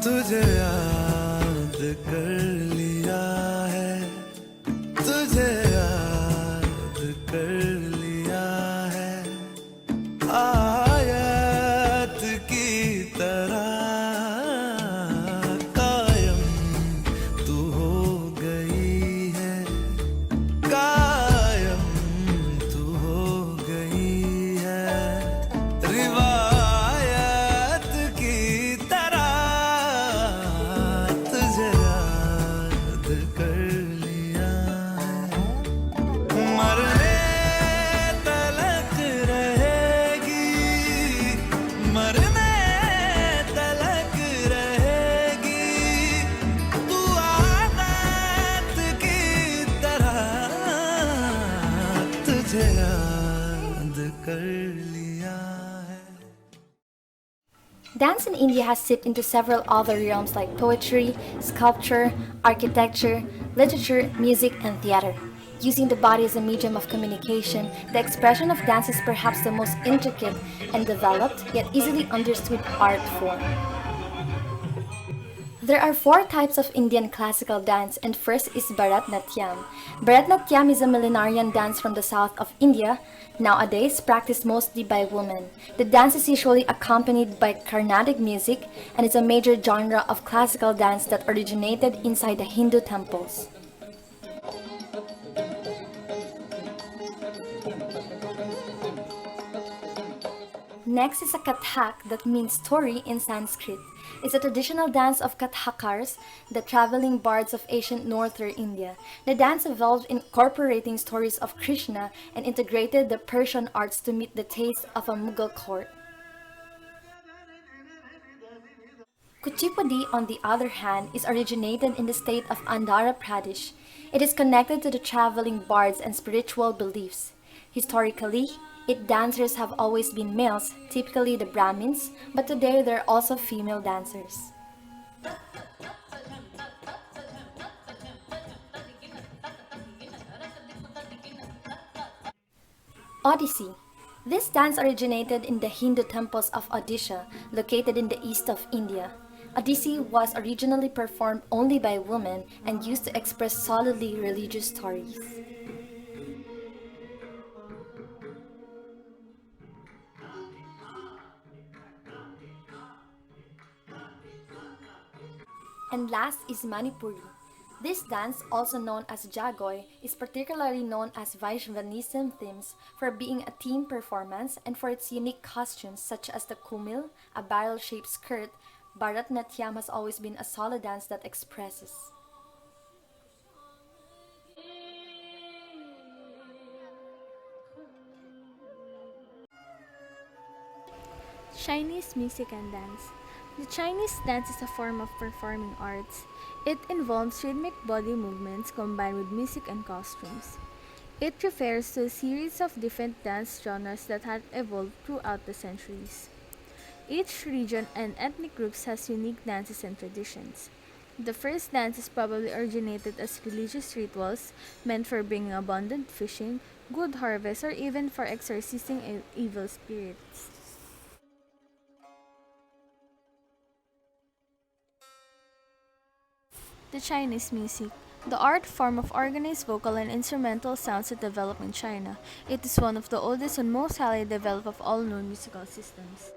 तुझे याद कर लिया है, तुझे याद कर लिया है, आयत की तरह कायम तू हो गई है, कायम तू हो गई है, रिवायत की तरह तुझे याद कर लिया है, मरने तलक रहेगी, मरने तलक रहेगी, तू आदत की तरह तुझे याद कर लिया है. Dance in India has seeped into several other realms like poetry, sculpture, architecture, literature, music, and theater. Using the body as a medium of communication, the expression of dance is perhaps the most intricate and developed, yet easily understood art form. There are four types of Indian classical dance, and first is Bharatnatyam. Bharatnatyam is a millenarian dance from the south of India, nowadays practiced mostly by women. The dance is usually accompanied by Carnatic music and is a major genre of classical dance that originated inside the Hindu temples. Next is a Kathak, that means story in Sanskrit. It's a traditional dance of Kathakars, the traveling bards of ancient northern India. The dance evolved incorporating stories of Krishna and integrated the Persian arts to meet the taste of a Mughal court. Kuchipudi, on the other hand, is originated in the state of Andhra Pradesh. It is connected to the traveling bards and spiritual beliefs. Historically, its dancers have always been males, typically the Brahmins, but today there are also female dancers. Odissi. This dance originated in the Hindu temples of Odisha, located in the east of India. Odissi was originally performed only by women and used to express solidly religious stories. And last is Manipuri. This dance, also known as Jagoi, is particularly known as Vaishnavism themes for being a team performance and for its unique costumes such as the kumil, a barrel-shaped skirt. Bharatnatyam has always been a solo dance that expresses. Chinese music and dance. The Chinese dance is a form of performing arts. It involves rhythmic body movements combined with music and costumes. It refers to a series of different dance genres that have evolved throughout the centuries. Each region and ethnic groups has unique dances and traditions. The first dances probably originated as religious rituals meant for bringing abundant fishing, good harvest, or even for exorcising evil spirits. The Chinese music. The art form of organized vocal and instrumental sounds that developed in China. It is one of the oldest and most highly developed of all known musical systems.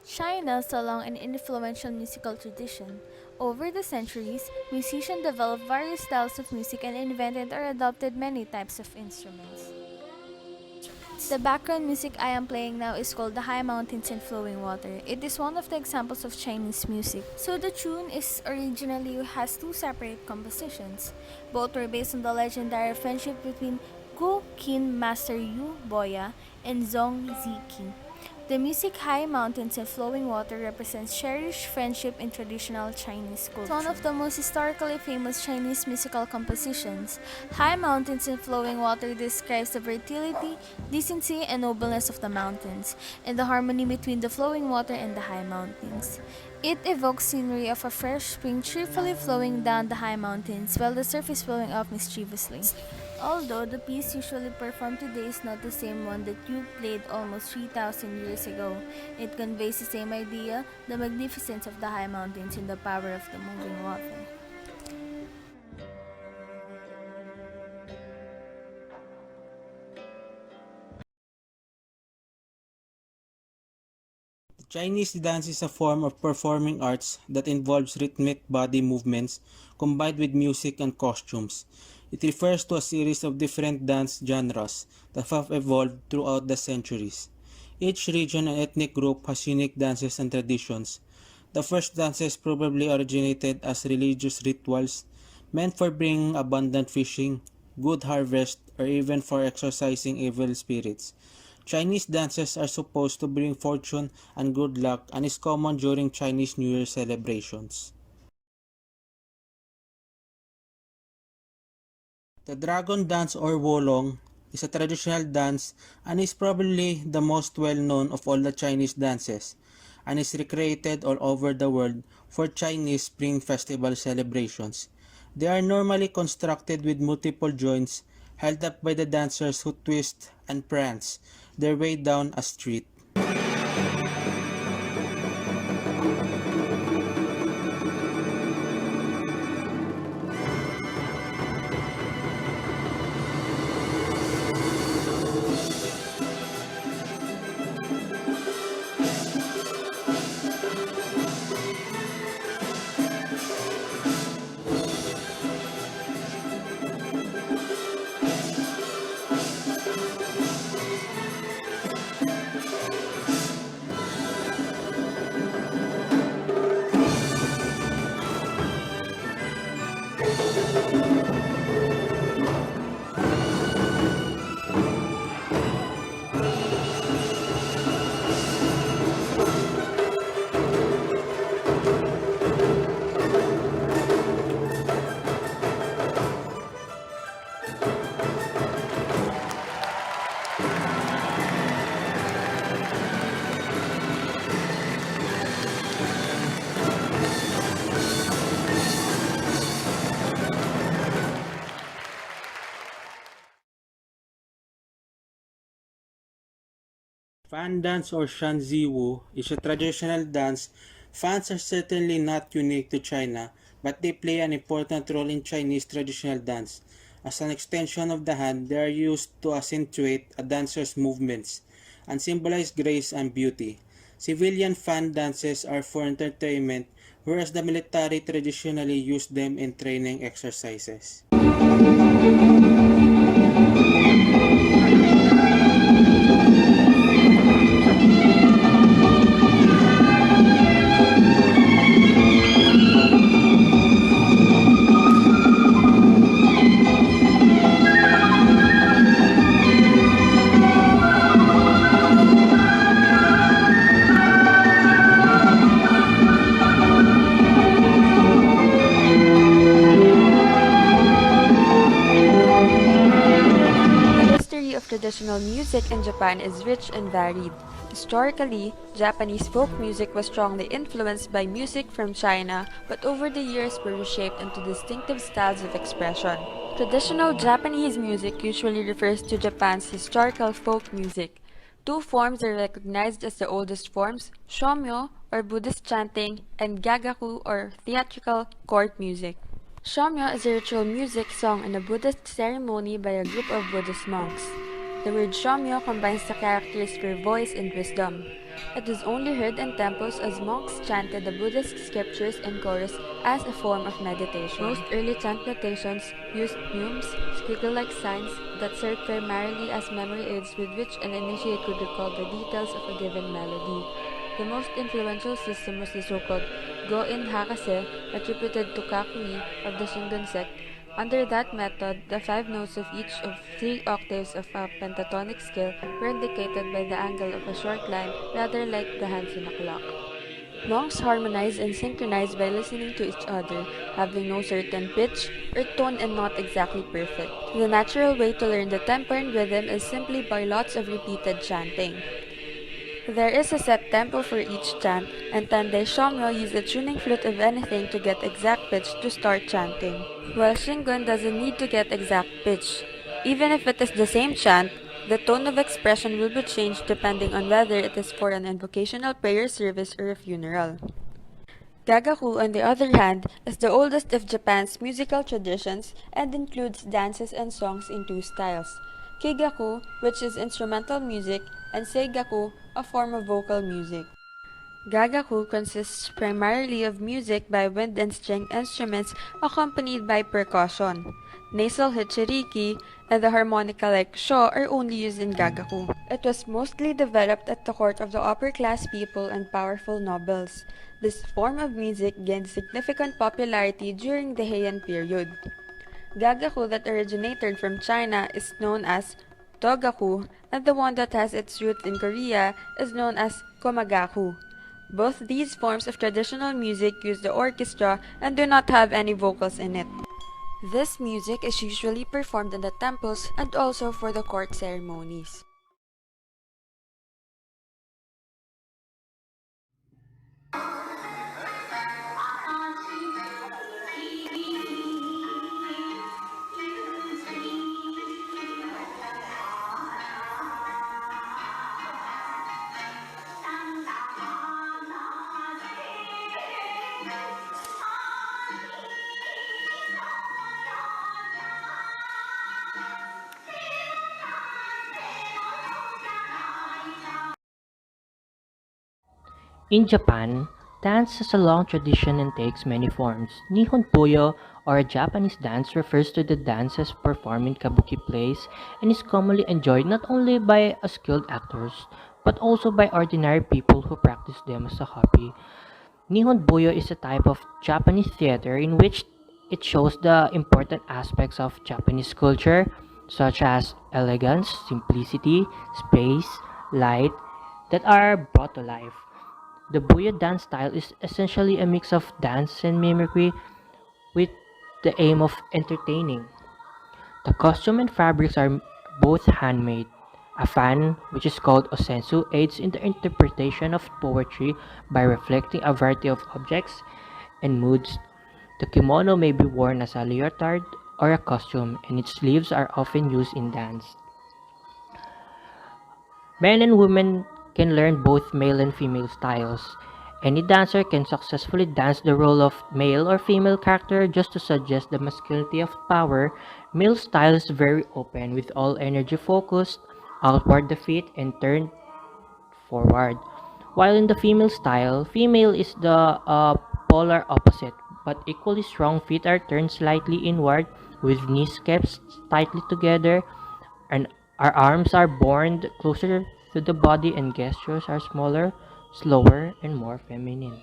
China has a long and influential musical tradition. Over the centuries, musicians developed various styles of music and invented or adopted many types of instruments. The background music I am playing now is called The High Mountains and Flowing Water. It is one of the examples of Chinese music. So the tune is originally has two separate compositions. Both were based on the legendary friendship between Gu Qin Master Yu Boya and Zhong Ziqi. The music High Mountains and Flowing Water represents cherished friendship in traditional Chinese culture. It's one of the most historically famous Chinese musical compositions. High Mountains and Flowing Water describes the fertility, decency, and nobleness of the mountains, and the harmony between the flowing water and the high mountains. It evokes scenery of a fresh spring cheerfully flowing down the high mountains while the surf is flowing up mischievously. Although the piece usually performed today is not the same one that you played almost 3,000 years ago, it conveys the same idea, the magnificence of the high mountains and the power of the moving water. Chinese dance is a form of performing arts that involves rhythmic body movements combined with music and costumes. It refers to a series of different dance genres that have evolved throughout the centuries. Each region and ethnic group has unique dances and traditions. The first dances probably originated as religious rituals meant for bringing abundant fishing, good harvest, or even for exorcising evil spirits. Chinese dances are supposed to bring fortune and good luck and is common during Chinese New Year celebrations. The Dragon Dance or Wolong is a traditional dance and is probably the most well-known of all the Chinese dances and is recreated all over the world for Chinese Spring Festival celebrations. They are normally constructed with multiple joints held up by the dancers who twist and prance their way down a street. Fan dance or Shanziwu is a traditional dance. Fans are certainly not unique to China, but they play an important role in Chinese traditional dance. As an extension of the hand, they are used to accentuate a dancer's movements and symbolize grace and beauty. Civilian fan dances are for entertainment, whereas the military traditionally use them in training exercises. Traditional music in Japan is rich and varied. Historically, Japanese folk music was strongly influenced by music from China, but over the years were reshaped into distinctive styles of expression. Traditional Japanese music usually refers to Japan's historical folk music. Two forms are recognized as the oldest forms, shomyo or Buddhist chanting and gagaku or theatrical court music. Shomyo is a ritual music sung in a Buddhist ceremony by a group of Buddhist monks. The word shomyo combines the characters for voice and wisdom. It was only heard in temples as monks chanted the Buddhist scriptures in chorus as a form of meditation. Most early chant notations used neumes, squiggle-like signs that served primarily as memory aids with which an initiate could recall the details of a given melody. The most influential system was the so-called Go-in Hakase, attributed to Kakui of the Shingon sect. Under that method, the 5 notes of each of 3 octaves of a pentatonic scale were indicated by the angle of a short line, rather like the hands in a clock. Monks harmonize and synchronize by listening to each other, having no certain pitch or tone and not exactly perfect. The natural way to learn the tempo and rhythm is simply by lots of repeated chanting. There is a set tempo for each chant, and Tandai Shomyo use the tuning flute of anything to get exact pitch to start chanting, while Shingon doesn't need to get exact pitch. Even if it is the same chant, the tone of expression will be changed depending on whether it is for an invocational prayer service or a funeral. Gagaku, on the other hand, is the oldest of Japan's musical traditions and includes dances and songs in 2 styles: Keigaku, which is instrumental music, and Seigaku, a form of vocal music. Gagaku consists primarily of music by wind and string instruments accompanied by percussion. Nasal hichiriki and the harmonica-like sho are only used in Gagaku. It was mostly developed at the court of the upper-class people and powerful nobles. This form of music gained significant popularity during the Heian period. Gagaku that originated from China is known as Togaku, and the one that has its roots in Korea is known as Komagaku. Both these forms of traditional music use the orchestra and do not have any vocals in it. This music is usually performed in the temples and also for the court ceremonies. In Japan, dance has a long tradition and takes many forms. Nihon Puyo, or a Japanese dance, refers to the dances performed in kabuki plays and is commonly enjoyed not only by skilled actors but also by ordinary people who practice them as a hobby. Nihon Buyo is a type of Japanese theater in which it shows the important aspects of Japanese culture, such as elegance, simplicity, space, light, that are brought to life. The Buyo dance style is essentially a mix of dance and mimicry with the aim of entertaining. The costume and fabrics are both handmade. A fan, which is called osensu, aids in the interpretation of poetry by reflecting a variety of objects and moods. The kimono may be worn as a leotard or a costume, and its sleeves are often used in dance. Men and women can learn both male and female styles. Any dancer can successfully dance the role of male or female character just to suggest the masculinity of power. Male style is very open with all energy focused, outward the feet and turned forward. While in the female style, female is the polar opposite, but equally strong feet are turned slightly inward with knees kept tightly together, and our arms are borne closer to the body and gestures are smaller, slower, and more feminine.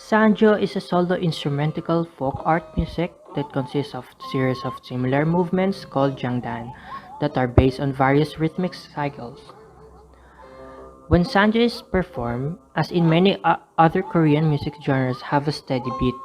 Sanjo is a solo instrumental folk art music that consists of a series of similar movements called jangdan that are based on various rhythmic cycles. When Sanjo is performed, as in many other Korean music genres have a steady beat,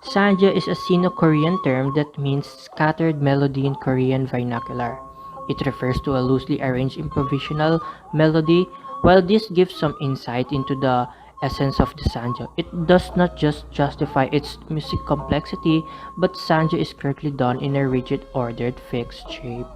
Sanjo is a Sino-Korean term that means scattered melody in Korean vernacular. It refers to a loosely arranged improvisational melody While this gives some insight into the essence of the sanjo, it does not just justify its music complexity, but sanjo is correctly done in a rigid, ordered, fixed shape.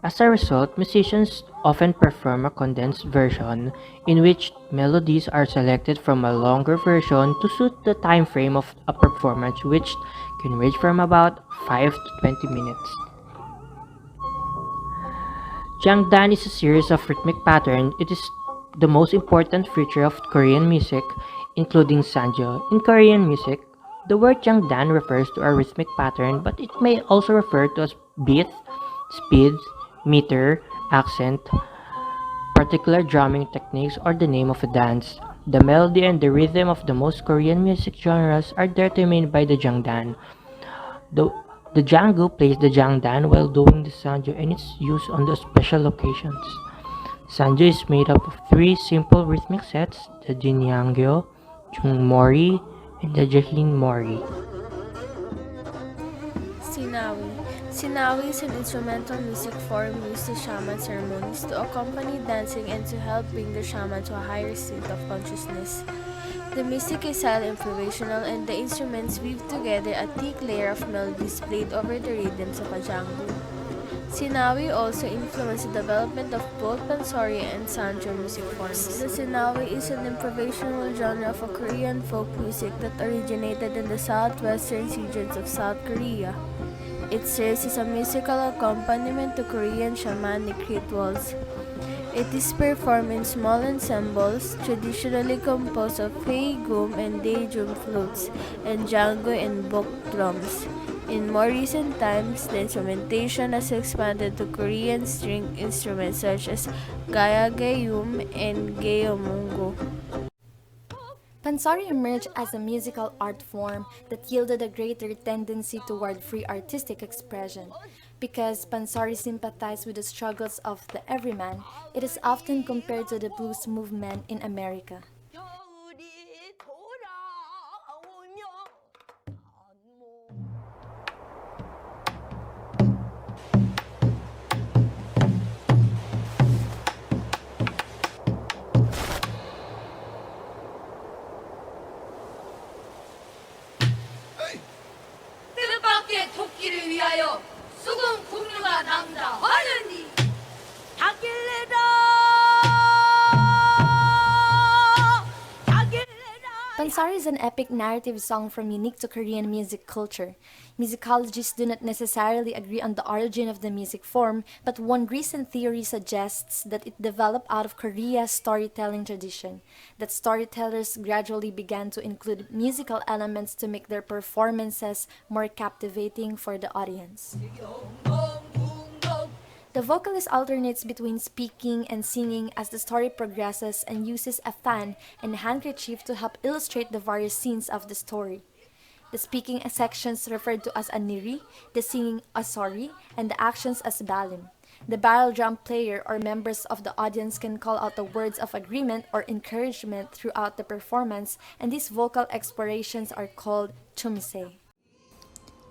As a result, musicians often perform a condensed version in which melodies are selected from a longer version to suit the time frame of a performance, which can range from about 5 to 20 minutes. Jangdan is a series of rhythmic patterns. It is the most important feature of Korean music, including sanjo. In Korean music, the word jangdan refers to a rhythmic pattern, but it may also refer to as beat, speed, meter, accent, particular drumming techniques, or the name of a dance. The melody and the rhythm of the most Korean music genres are determined by the jangdan. The, the Django plays the jangdan while doing the sanjo, and it's used on the special occasions. Sanjo is made up of three simple rhythmic sets: the Jinyangyo, Jungmori, and the Jahin Mori. Sinawi. Sinawi is an instrumental music form used in shaman ceremonies to accompany dancing and to help bring the shaman to a higher state of consciousness. The music is highly improvisational and the instruments weave together a thick layer of melodies played over the rhythms of a jango. Sinawi also influenced the development of both Pansori and Sanjo music forms. The Sinawi is an improvisational genre of a Korean folk music that originated in the southwestern regions of South Korea. It serves as a musical accompaniment to Korean shamanic rituals. It is performed in small ensembles, traditionally composed of Haegum and Daejum flutes, and Jango and Bok drums. In more recent times, the instrumentation has expanded to Korean string instruments such as Gayagayum and Gayomungo. Pansori emerged as a musical art form that yielded a greater tendency toward free artistic expression. Because Pansori sympathized with the struggles of the everyman, it is often compared to the blues movement in America. 뜻밖의 토끼를 위하여 수군 국류가 난다 하느니 Pansori is an epic narrative song from unique to Korean music culture. Musicologists do not necessarily agree on the origin of the music form, but one recent theory suggests that it developed out of Korea's storytelling tradition, that storytellers gradually began to include musical elements to make their performances more captivating for the audience. The vocalist alternates between speaking and singing as the story progresses and uses a fan and handkerchief to help illustrate the various scenes of the story. The speaking sections referred to as a niri, the singing as sori, and the actions as balim. The barrel drum player or members of the audience can call out the words of agreement or encouragement throughout the performance, and these vocal explorations are called chumse.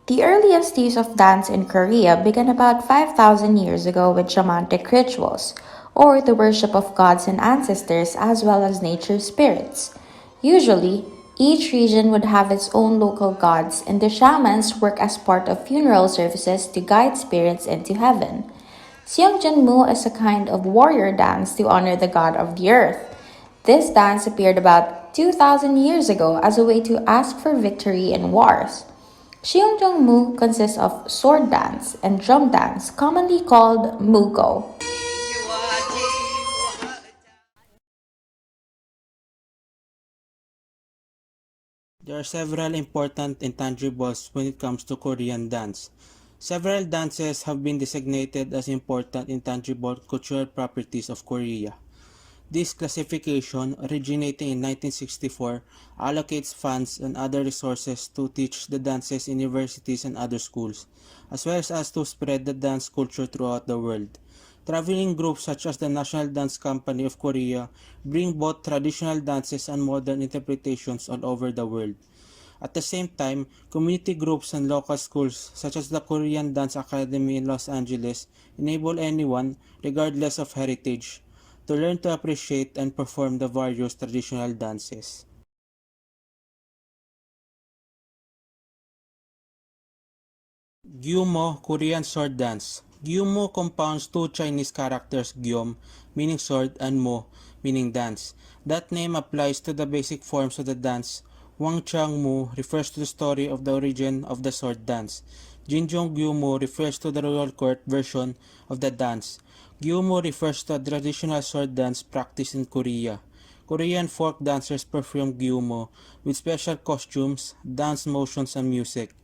The earliest use of dance in Korea began about 5,000 years ago with shamanic rituals, or the worship of gods and ancestors as well as nature spirits. Usually, each region would have its own local gods, and the shamans work as part of funeral services to guide spirits into heaven. Seongjeonmu is a kind of warrior dance to honor the god of the earth. This dance appeared about 2,000 years ago as a way to ask for victory in wars. Seongjeongmu consists of sword dance and drum dance, commonly called mugo. There are several important intangibles when it comes to Korean dance. Several dances have been designated as important intangible cultural properties of Korea. This classification, originating in 1964, allocates funds and other resources to teach the dances in universities and other schools, as well as to spread the dance culture throughout the world. Traveling groups such as the National Dance Company of Korea bring both traditional dances and modern interpretations all over the world. At the same time, community groups and local schools such as the Korean Dance Academy in Los Angeles enable anyone, regardless of heritage, to learn to appreciate and perform the various traditional dances. Gyumo Korean Sword Dance. Gyumo compounds two Chinese characters Gyom, meaning sword, and Mo, meaning dance. That name applies to the basic forms of the dance. Wangchang Mu refers to the story of the origin of the sword dance. Jinjong Gyumo refers to the royal court version of the dance. Gyumo refers to a traditional sword dance practiced in Korea. Korean folk dancers perform Gyumo with special costumes, dance motions, and music.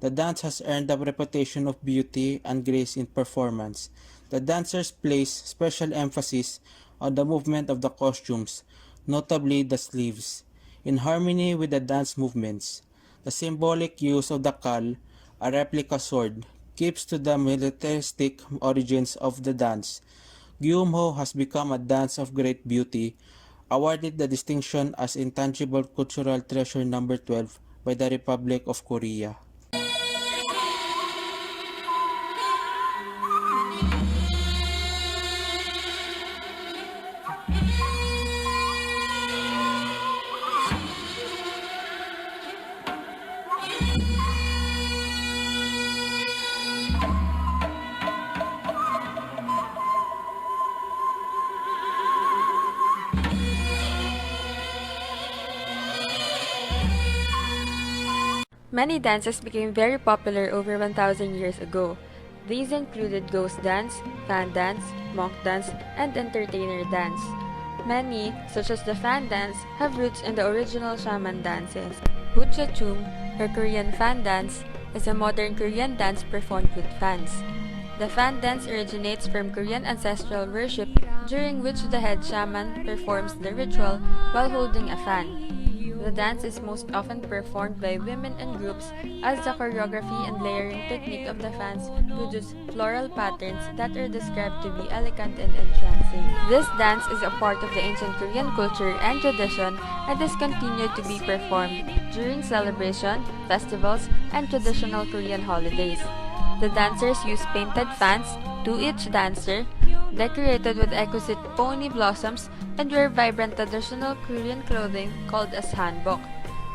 The dance has earned a reputation of beauty and grace in performance. The dancers place special emphasis on the movement of the costumes, notably the sleeves, in harmony with the dance movements. The symbolic use of the kal, a replica sword, keeps to the militaristic origins of the dance. Gyumho has become a dance of great beauty, awarded the distinction as Intangible Cultural Treasure number 12 by the Republic of Korea. Many dances became very popular over 1,000 years ago. These included ghost dance, fan dance, monk dance, and entertainer dance. Many, such as the fan dance, have roots in the original shaman dances. Butchachum, or Korean fan dance, is a modern Korean dance performed with fans. The fan dance originates from Korean ancestral worship, during which the head shaman performs the ritual while holding a fan. The dance is most often performed by women in groups, as the choreography and layering technique of the fans produce floral patterns that are described to be elegant and entrancing. This dance is a part of the ancient Korean culture and tradition and is continued to be performed during celebration, festivals, and traditional Korean holidays. The dancers use painted fans, to each dancer, decorated with exquisite pony blossoms, and wear vibrant traditional Korean clothing called as hanbok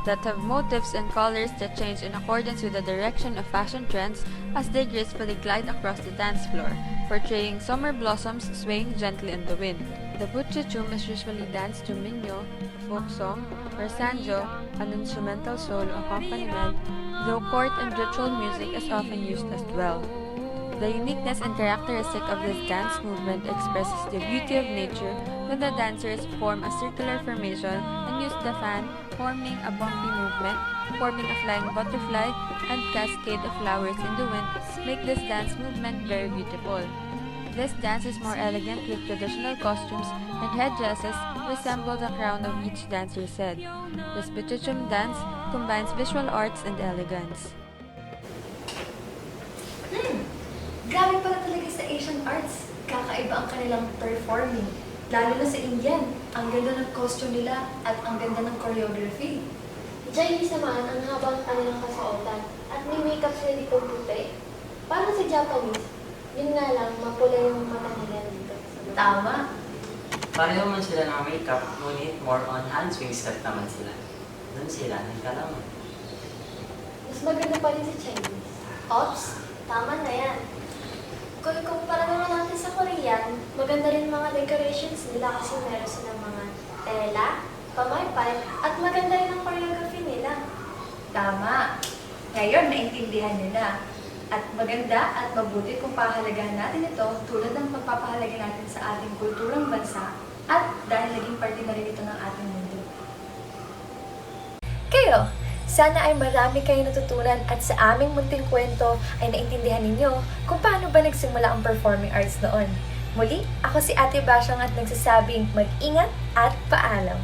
that have motifs and colors that change in accordance with the direction of fashion trends as they gracefully glide across the dance floor, portraying summer blossoms swaying gently in the wind. The butchachum is usually danced to minyo, a folk song, or sanjo, an instrumental solo accompaniment, though court and ritual music is often used as well. The uniqueness and characteristic of this dance movement expresses the beauty of nature when the dancers form a circular formation and use the fan, forming a bumpy movement, forming a flying butterfly, and cascade of flowers in the wind make this dance movement very beautiful. This dance is more elegant with traditional costumes and headdresses resemble the crown of each dancer's head. This butchachum dance combines visual arts and elegance. Grabe pala talaga sa Asian arts. Kakaiba ang kanilang performing. Lalo na sa Indian. Ang ganda ng costume nila at ang ganda ng choreography. Chinese naman, ang haba ng kanilang kasuotan at may makeup sila dito puti. Parang sa Japanese, yun nga lang, mapula yung mata nila dito. Tama. Pareho man sila ng makeup, ngunit more on hand swings cut naman sila. Doon sila nagkalaman. Mas maganda pa rin sa Chinese. Ops, tama na yan. Kung ikumpara naman natin sa Korean, maganda rin mga decorations nila kasi meron silang mga tela, pamaypay, at maganda rin ang choreography nila. Tama. Ngayon, naintindihan nila. At maganda at mabuti kung pahalagahan natin ito tulad ng pagpapahalaga natin sa ating kulturang bansa at dahil naging parte na rin ito ng ating mundo. Kayo, sana ay marami kayong natutunan at sa aming munting kwento ay naintindihan ninyo kung paano ba nagsimula ang performing arts noon. Muli, ako si Ate Basyang at nagsasabing mag-ingat at paalam.